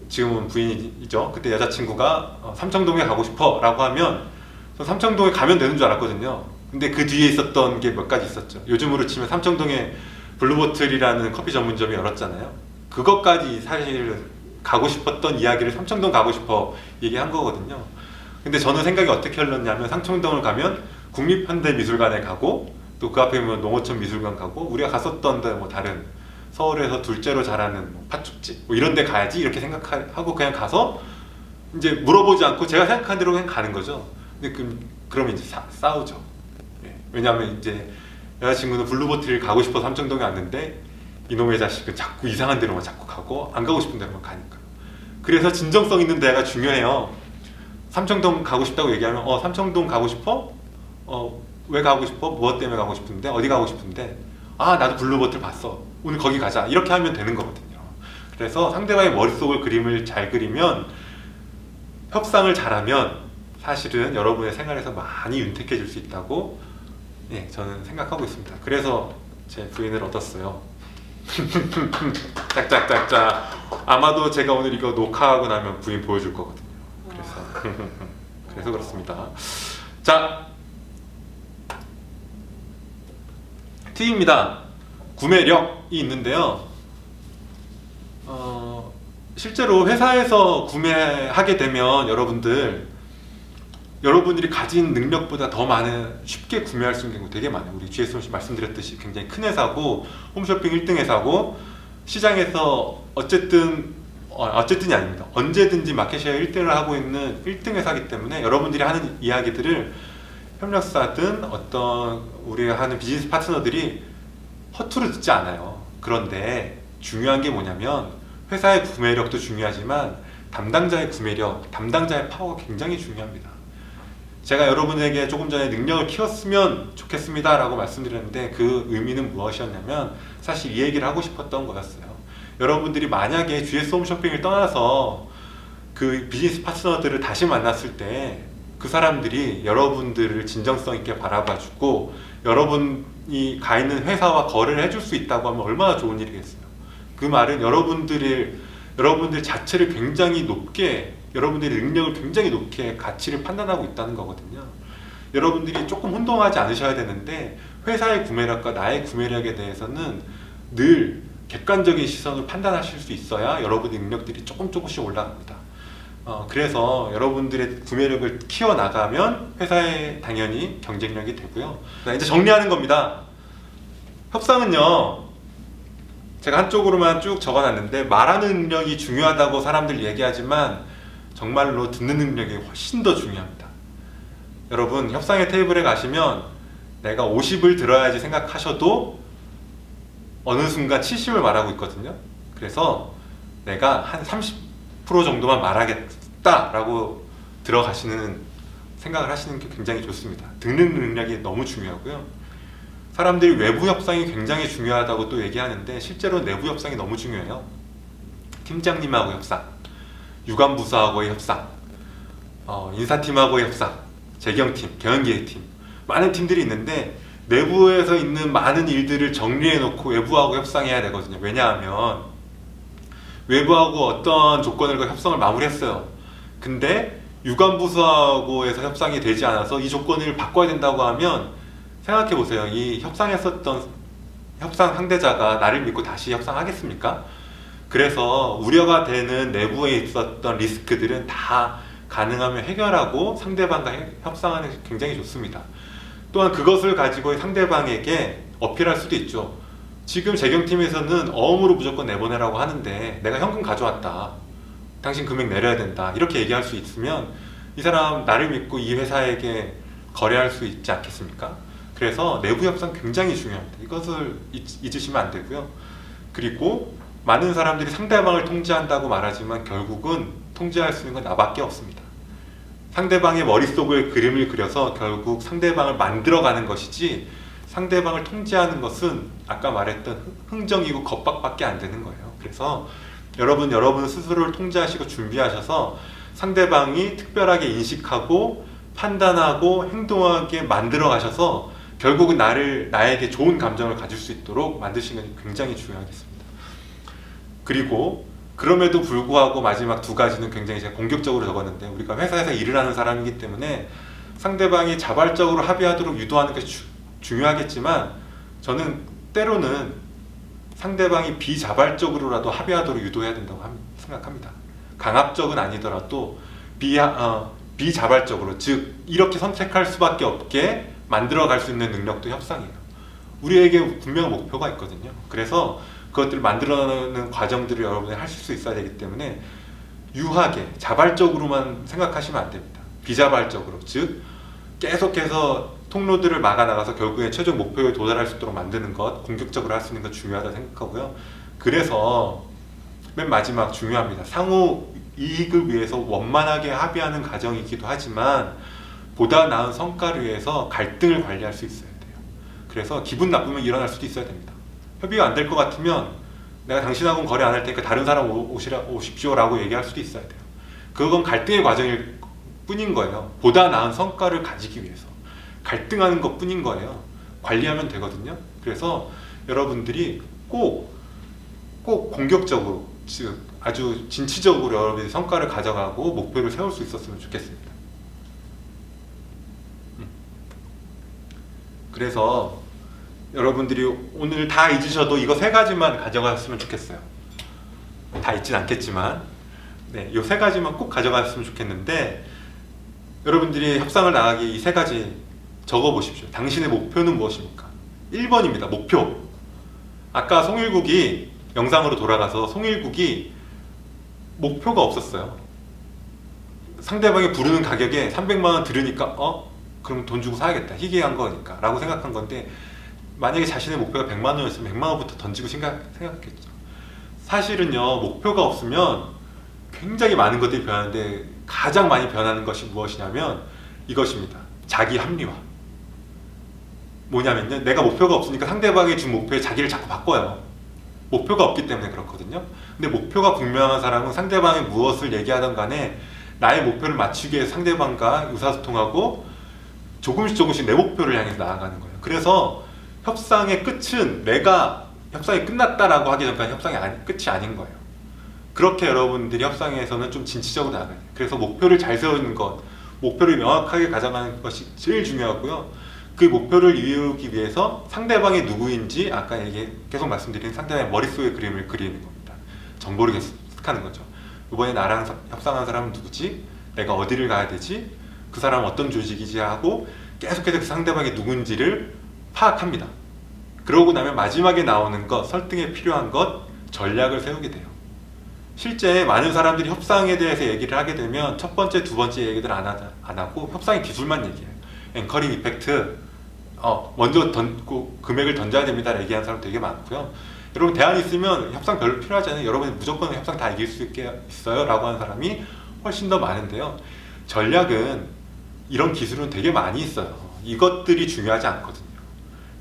지금은 부인이죠. 그때 여자친구가 삼청동에 가고 싶어 라고 하면 저 삼청동에 가면 되는 줄 알았거든요. 근데 그 뒤에 있었던 게 몇 가지 있었죠. 요즘으로 치면 삼청동에 블루보틀이라는 커피 전문점이 열었잖아요. 그것까지 사실 가고 싶었던 이야기를 삼청동 가고 싶어 얘기한 거거든요. 근데 저는 생각이 어떻게 흘렀냐면 삼청동을 가면 국립현대미술관에 가고 또 그 앞에 보면 농어촌 미술관 가고 우리가 갔었던 데 뭐 다른 서울에서 둘째로 잘하는 뭐 팥죽집 뭐 이런 데 가야지 이렇게 생각하고 그냥 가서 이제 물어보지 않고 제가 생각한 대로 그냥 가는 거죠. 근데 그러면 이제 싸우죠. 예. 왜냐하면 이제 여자친구는 블루보틀 가고 싶어서 삼청동에 왔는데 이놈의 자식은 자꾸 이상한 데로만 자꾸 가고 안 가고 싶은 데로만 가니까. 그래서 진정성 있는 데가 중요해요. 삼청동 가고 싶다고 얘기하면 삼청동 가고 싶어? 왜 가고 싶어? 무엇 때문에 가고 싶은데? 어디 가고 싶은데? 아 나도 블루보틀 봤어. 오늘 거기 가자. 이렇게 하면 되는 거거든요. 그래서 상대방의 머릿속을 그림을 잘 그리면, 협상을 잘하면 사실은 여러분의 생활에서 많이 윤택해질 수 있다고 저는 생각하고 있습니다. 그래서 제 부인을 얻었어요. 짝짝짝짝. 아마도 제가 오늘 이거 녹화하고 나면 부인 보여줄 거거든요. 그래서 그렇습니다. 자, 팁입니다. 구매력이 있는데요. 실제로 회사에서 구매하게 되면 여러분들이 가진 능력보다 더 많은, 쉽게 구매할 수 있는 경우 되게 많아요. 우리 GS홈씨 말씀드렸듯이 굉장히 큰 회사고 홈쇼핑 1등 회사고 시장에서 어쨌든이 아닙니다. 언제든지 마켓쉐어 1등을 하고 있는 1등 회사이기 때문에 여러분들이 하는 이야기들을 협력사든 어떤 우리가 하는 비즈니스 파트너들이 허투루 듣지 않아요. 그런데 중요한 게 뭐냐면 회사의 구매력도 중요하지만 담당자의 구매력, 담당자의 파워가 굉장히 중요합니다. 제가 여러분에게 조금 전에 능력을 키웠으면 좋겠습니다 라고 말씀드렸는데 그 의미는 무엇이었냐면 사실 이 얘기를 하고 싶었던 거였어요. 여러분들이 만약에 GS 홈쇼핑을 떠나서 그 비즈니스 파트너들을 다시 만났을 때 그 사람들이 여러분들을 진정성 있게 바라봐주고 여러분이 가 있는 회사와 거래를 해줄 수 있다고 하면 얼마나 좋은 일이겠어요. 그 말은 여러분들 자체를 굉장히 높게, 여러분들의 능력을 굉장히 높게 가치를 판단하고 있다는 거거든요. 여러분들이 조금 혼동하지 않으셔야 되는데 회사의 구매력과 나의 구매력에 대해서는 늘 객관적인 시선을 판단하실 수 있어야 여러분의 능력들이 조금씩 올라갑니다. 그래서 여러분들의 구매력을 키워나가면 회사에 당연히 경쟁력이 되고요. 이제 정리하는 겁니다. 협상은요, 제가 한쪽으로만 쭉 적어놨는데 말하는 능력이 중요하다고 사람들 얘기하지만 정말로 듣는 능력이 훨씬 더 중요합니다. 여러분, 협상의 테이블에 가시면 내가 50을 들어야지 생각하셔도 어느 순간 70을 말하고 있거든요. 그래서 내가 한 30% 정도만 말하겠다라고 들어가시는 생각을 하시는 게 굉장히 좋습니다. 듣는 능력이 너무 중요하고요. 사람들이 외부 협상이 굉장히 중요하다고 또 얘기하는데 실제로 내부 협상이 너무 중요해요. 팀장님하고 협상, 유관부서하고의 협상, 인사팀하고의 협상, 재경팀, 경영기획팀, 많은 팀들이 있는데 내부에서 있는 많은 일들을 정리해 놓고 외부하고 협상해야 되거든요. 왜냐하면 외부하고 어떤 조건을 협상을 마무리했어요. 근데 유관부서하고에서 협상이 되지 않아서 이 조건을 바꿔야 된다고 하면 생각해 보세요. 이 협상했었던 협상 상대자가 나를 믿고 다시 협상하겠습니까? 그래서 우려가 되는 내부에 있었던 리스크들은 다 가능하면 해결하고 상대방과 협상하는 게 굉장히 좋습니다. 또한 그것을 가지고 상대방에게 어필할 수도 있죠. 지금 재경팀에서는 어음으로 무조건 내보내라고 하는데 내가 현금 가져왔다. 당신 금액 내려야 된다. 이렇게 얘기할 수 있으면 이 사람 나를 믿고 이 회사에게 거래할 수 있지 않겠습니까? 그래서 내부 협상 굉장히 중요합니다. 이것을 잊으시면 안 되고요. 그리고 많은 사람들이 상대방을 통제한다고 말하지만 결국은 통제할 수 있는 건 나밖에 없습니다. 상대방의 머릿속을 그림을 그려서 결국 상대방을 만들어가는 것이지 상대방을 통제하는 것은 아까 말했던 흥정이고 겁박밖에 안 되는 거예요. 그래서 여러분 스스로를 통제하시고 준비하셔서 상대방이 특별하게 인식하고 판단하고 행동하게 만들어 가셔서 결국은 나에게 좋은 감정을 가질 수 있도록 만드시는 게 굉장히 중요하겠습니다. 그리고 그럼에도 불구하고 마지막 두 가지는 굉장히 제가 공격적으로 적었는데 우리가 회사에서 일을 하는 사람이기 때문에 상대방이 자발적으로 합의하도록 유도하는 것이 중요하겠지만 저는 때로는 상대방이 비자발적으로라도 합의하도록 유도해야 된다고 생각합니다. 강압적은 아니더라도 비자발적으로, 즉 이렇게 선택할 수밖에 없게 만들어갈 수 있는 능력도 협상이에요. 우리에게 분명한 목표가 있거든요. 그래서 그것들을 만들어내는 과정들을 여러분이 하실 수 있어야 되기 때문에 유하게 자발적으로만 생각하시면 안 됩니다. 비자발적으로, 즉 계속해서 통로들을 막아나가서 결국에 최종 목표에 도달할 수 있도록 만드는 것, 공격적으로 할 수 있는 것 중요하다고 생각하고요. 그래서 맨 마지막 중요합니다. 상호 이익을 위해서 원만하게 합의하는 과정이기도 하지만 보다 나은 성과를 위해서 갈등을 관리할 수 있어야 돼요. 그래서 기분 나쁘면 일어날 수도 있어야 됩니다. 협의가 안 될 것 같으면 내가 당신하고는 거래 안 할 테니까 다른 사람 오십시오 라고 얘기할 수도 있어야 돼요. 그건 갈등의 과정일 뿐인 거예요. 보다 나은 성과를 가지기 위해서 갈등하는 것 뿐인 거예요. 관리하면 되거든요. 그래서 여러분들이 꼭 공격적으로, 즉 아주 진취적으로 여러분들이 성과를 가져가고 목표를 세울 수 있었으면 좋겠습니다. 그래서 여러분들이 오늘 다 잊으셔도 이거 세 가지만 가져갔으면 좋겠어요. 다 잊진 않겠지만 이 세 가지만 꼭 가져갔으면 좋겠는데 여러분들이 협상을 나가기 이 세 가지 적어보십시오. 당신의 목표는 무엇입니까? 1번입니다. 목표. 아까 송일국이 영상으로 돌아가서 송일국이 목표가 없었어요. 상대방이 부르는 가격에 300만 원 들으니까 그럼 돈 주고 사야겠다. 희귀한 거니까 라고 생각한 건데 만약에 자신의 목표가 100만 원이었으면 100만 원부터 던지고 생각했겠죠. 사실은요, 목표가 없으면 굉장히 많은 것들이 변하는데 가장 많이 변하는 것이 무엇이냐면 이것입니다. 자기 합리화. 뭐냐면요, 내가 목표가 없으니까 상대방이 준 목표에 자기를 자꾸 바꿔요. 목표가 없기 때문에 그렇거든요. 근데 목표가 분명한 사람은 상대방이 무엇을 얘기하던 간에 나의 목표를 맞추기 위해서 상대방과 의사소통하고 조금씩 내 목표를 향해서 나아가는 거예요. 그래서 협상의 끝은 내가 협상이 끝났다라고 하기 전까지 협상이 끝이 아닌 거예요. 그렇게 여러분들이 협상에서는 좀 진취적으로 나아가요. 그래서 목표를 잘 세우는 것, 목표를 명확하게 가져가는 것이 제일 중요하고요. 그 목표를 이루기 위해서 상대방이 누구인지 아까 계속 말씀드린 상대방의 머릿속에 그림을 그리는 겁니다. 정보를 계속하는 거죠. 이번에 나랑 협상한 사람은 누구지? 내가 어디를 가야 되지? 그 사람은 어떤 조직이지? 하고 계속해서 그 상대방이 누군지를 파악합니다. 그러고 나면 마지막에 나오는 것, 설득에 필요한 것, 전략을 세우게 돼요. 실제 많은 사람들이 협상에 대해서 얘기를 하게 되면 첫 번째, 두 번째 얘기들 안 하고 협상의 기술만 얘기해요. 앵커링 이펙트, 먼저 금액을 던져야 됩니다 얘기하는 사람 되게 많고요. 여러분 대안 있으면 협상 별로 필요하지 않아요. 여러분이 무조건 협상 다 이길 수 있어요 라고 하는 사람이 훨씬 더 많은데요. 전략은 이런 기술은 되게 많이 있어요. 이것들이 중요하지 않거든요.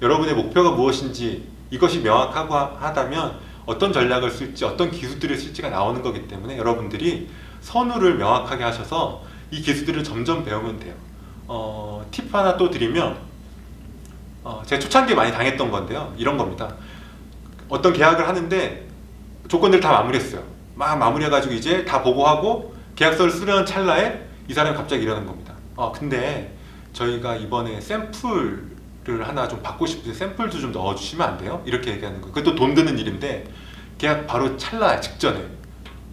여러분의 목표가 무엇인지 이것이 명확하고 하다면 어떤 전략을 쓸지 어떤 기술들을 쓸지가 나오는 거기 때문에 여러분들이 선후를 명확하게 하셔서 이 기술들을 점점 배우면 돼요. 팁 하나 또 드리면 제가 초창기에 많이 당했던 건데요. 이런 겁니다. 어떤 계약을 하는데 조건들 다 마무리했어요. 막 마무리해가지고 이제 다 보고하고 계약서를 쓰려는 찰나에 이 사람이 갑자기 이러는 겁니다. 근데 저희가 이번에 샘플을 하나 좀 받고 싶은데 샘플도 좀 넣어주시면 안 돼요? 이렇게 얘기하는 거예요. 그것도 돈 드는 일인데 계약 바로 찰나 직전에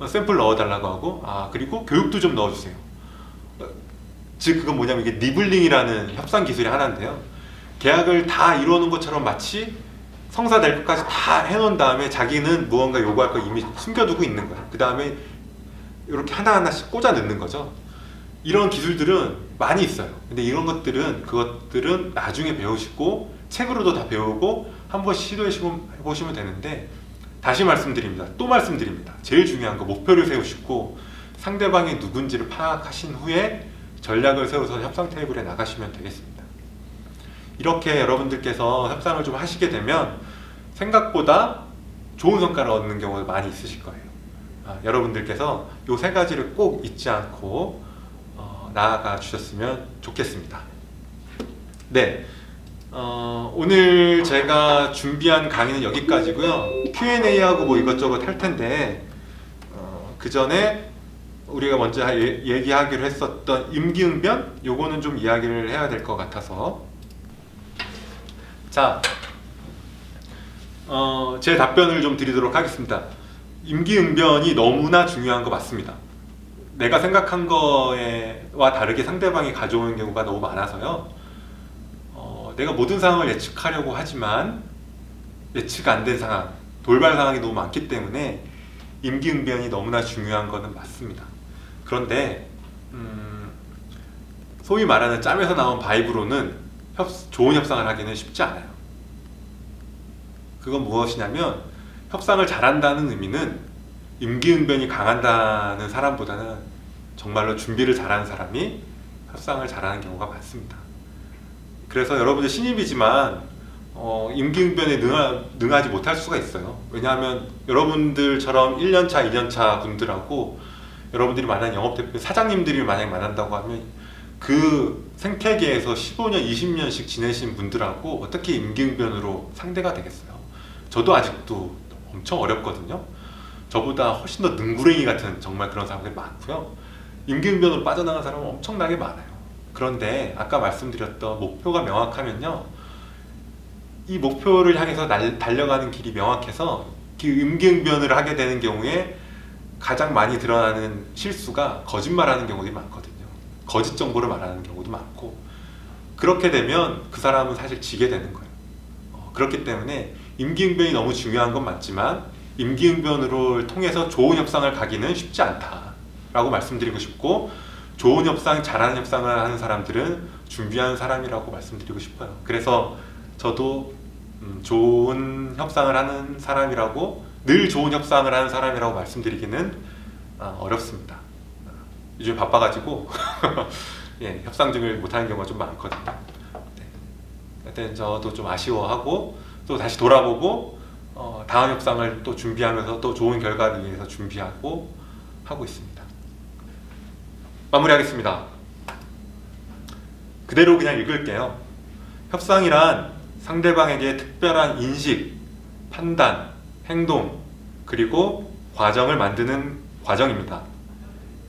샘플 넣어달라고 하고 그리고 교육도 좀 넣어주세요. 즉 그건 뭐냐면 이게 니블링이라는 협상 기술이 하나인데요. 계약을 다 이루어놓은 것처럼 마치 성사될 것까지 다 해놓은 다음에 자기는 무언가 요구할 걸 이미 숨겨두고 있는 거예요. 그 다음에 이렇게 하나하나씩 꽂아 넣는 거죠. 이런 기술들은 많이 있어요. 근데 이런 그것들은 나중에 배우시고 책으로도 다 배우고 한번 시도해 보시면 되는데 다시 말씀드립니다. 또 말씀드립니다. 제일 중요한 거 목표를 세우시고 상대방이 누군지를 파악하신 후에 전략을 세워서 협상 테이블에 나가시면 되겠습니다. 이렇게 여러분들께서 협상을 좀 하시게 되면 생각보다 좋은 성과를 얻는 경우가 많이 있으실 거예요. 여러분들께서 이 세 가지를 꼭 잊지 않고 나아가 주셨으면 좋겠습니다. 네, 오늘 제가 준비한 강의는 여기까지고요. Q&A하고 뭐 이것저것 할 텐데 그 전에 우리가 먼저 얘기하기로 했었던 임기응변 요거는 좀 이야기를 해야 될 것 같아서 자, 제 답변을 좀 드리도록 하겠습니다. 임기응변이 너무나 중요한 거 맞습니다. 내가 생각한 거와 다르게 상대방이 가져오는 경우가 너무 많아서요. 내가 모든 상황을 예측하려고 하지만 예측 안 된 상황, 돌발 상황이 너무 많기 때문에 임기응변이 너무나 중요한 거는 맞습니다. 그런데 소위 말하는 짬에서 나온 바이브로는 좋은 협상을 하기는 쉽지 않아요. 그건 무엇이냐면 협상을 잘한다는 의미는 임기응변이 강한다는 사람보다는 정말로 준비를 잘하는 사람이 협상을 잘하는 경우가 많습니다. 그래서 여러분들 신입이지만 임기응변에 능하지 못할 수가 있어요. 왜냐하면 여러분들처럼 1년차, 2년차 분들하고 여러분들이 만약 영업대표 사장님들이 만약 만난다고 하면 그 생태계에서 15년, 20년씩 지내신 분들하고 어떻게 임기응변으로 상대가 되겠어요? 저도 아직도 엄청 어렵거든요. 저보다 훨씬 더 능구랭이 같은 정말 그런 사람들이 많고요. 임기응변으로 빠져나간 사람은 엄청나게 많아요. 그런데 아까 말씀드렸던 목표가 명확하면요, 이 목표를 향해서 달려가는 길이 명확해서 그 임기응변을 하게 되는 경우에 가장 많이 드러나는 실수가 거짓말하는 경우들이 많거든요. 거짓 정보를 말하는 경우도 많고, 그렇게 되면 그 사람은 사실 지게 되는 거예요. 그렇기 때문에 임기응변이 너무 중요한 건 맞지만 임기응변으로 통해서 좋은 협상을 가기는 쉽지 않다라고 말씀드리고 싶고, 좋은 협상, 잘하는 협상을 하는 사람들은 준비한 사람이라고 말씀드리고 싶어요. 그래서 저도 좋은 협상을 하는 사람이라고, 늘 좋은 협상을 하는 사람이라고 말씀드리기는 어렵습니다. 요즘 바빠가지고 예, 협상증을 못하는 경우가 좀 많거든요. 네. 하여튼 저도 좀 아쉬워하고 또 다시 돌아보고 다음 협상을 또 준비하면서 또 좋은 결과를 위해서 준비하고 하고 있습니다. 마무리하겠습니다. 그대로 그냥 읽을게요. 협상이란 상대방에게 특별한 인식, 판단, 행동, 그리고 과정을 만드는 과정입니다.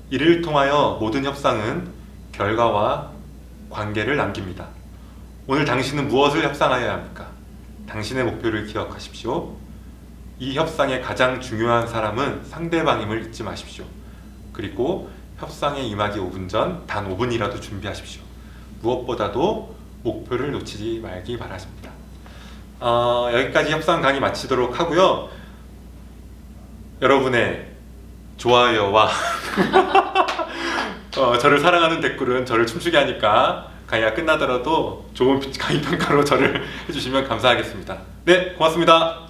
이를 통하여 모든 협상은 결과와 관계를 남깁니다. 오늘 당신은 무엇을 협상하여야 합니까? 당신의 목표를 기억하십시오. 이 협상의 가장 중요한 사람은 상대방임을 잊지 마십시오. 그리고 협상에 임하기 5분 전 단 5분이라도 준비하십시오. 무엇보다도 목표를 놓치지 말기 바랍니다. 여기까지 협상 강의 마치도록 하고요. 여러분의 좋아요와 저를 사랑하는 댓글은 저를 춤추게 하니까 강의가 끝나더라도 좋은 강의 평가로 저를 해주시면 감사하겠습니다. 네, 고맙습니다.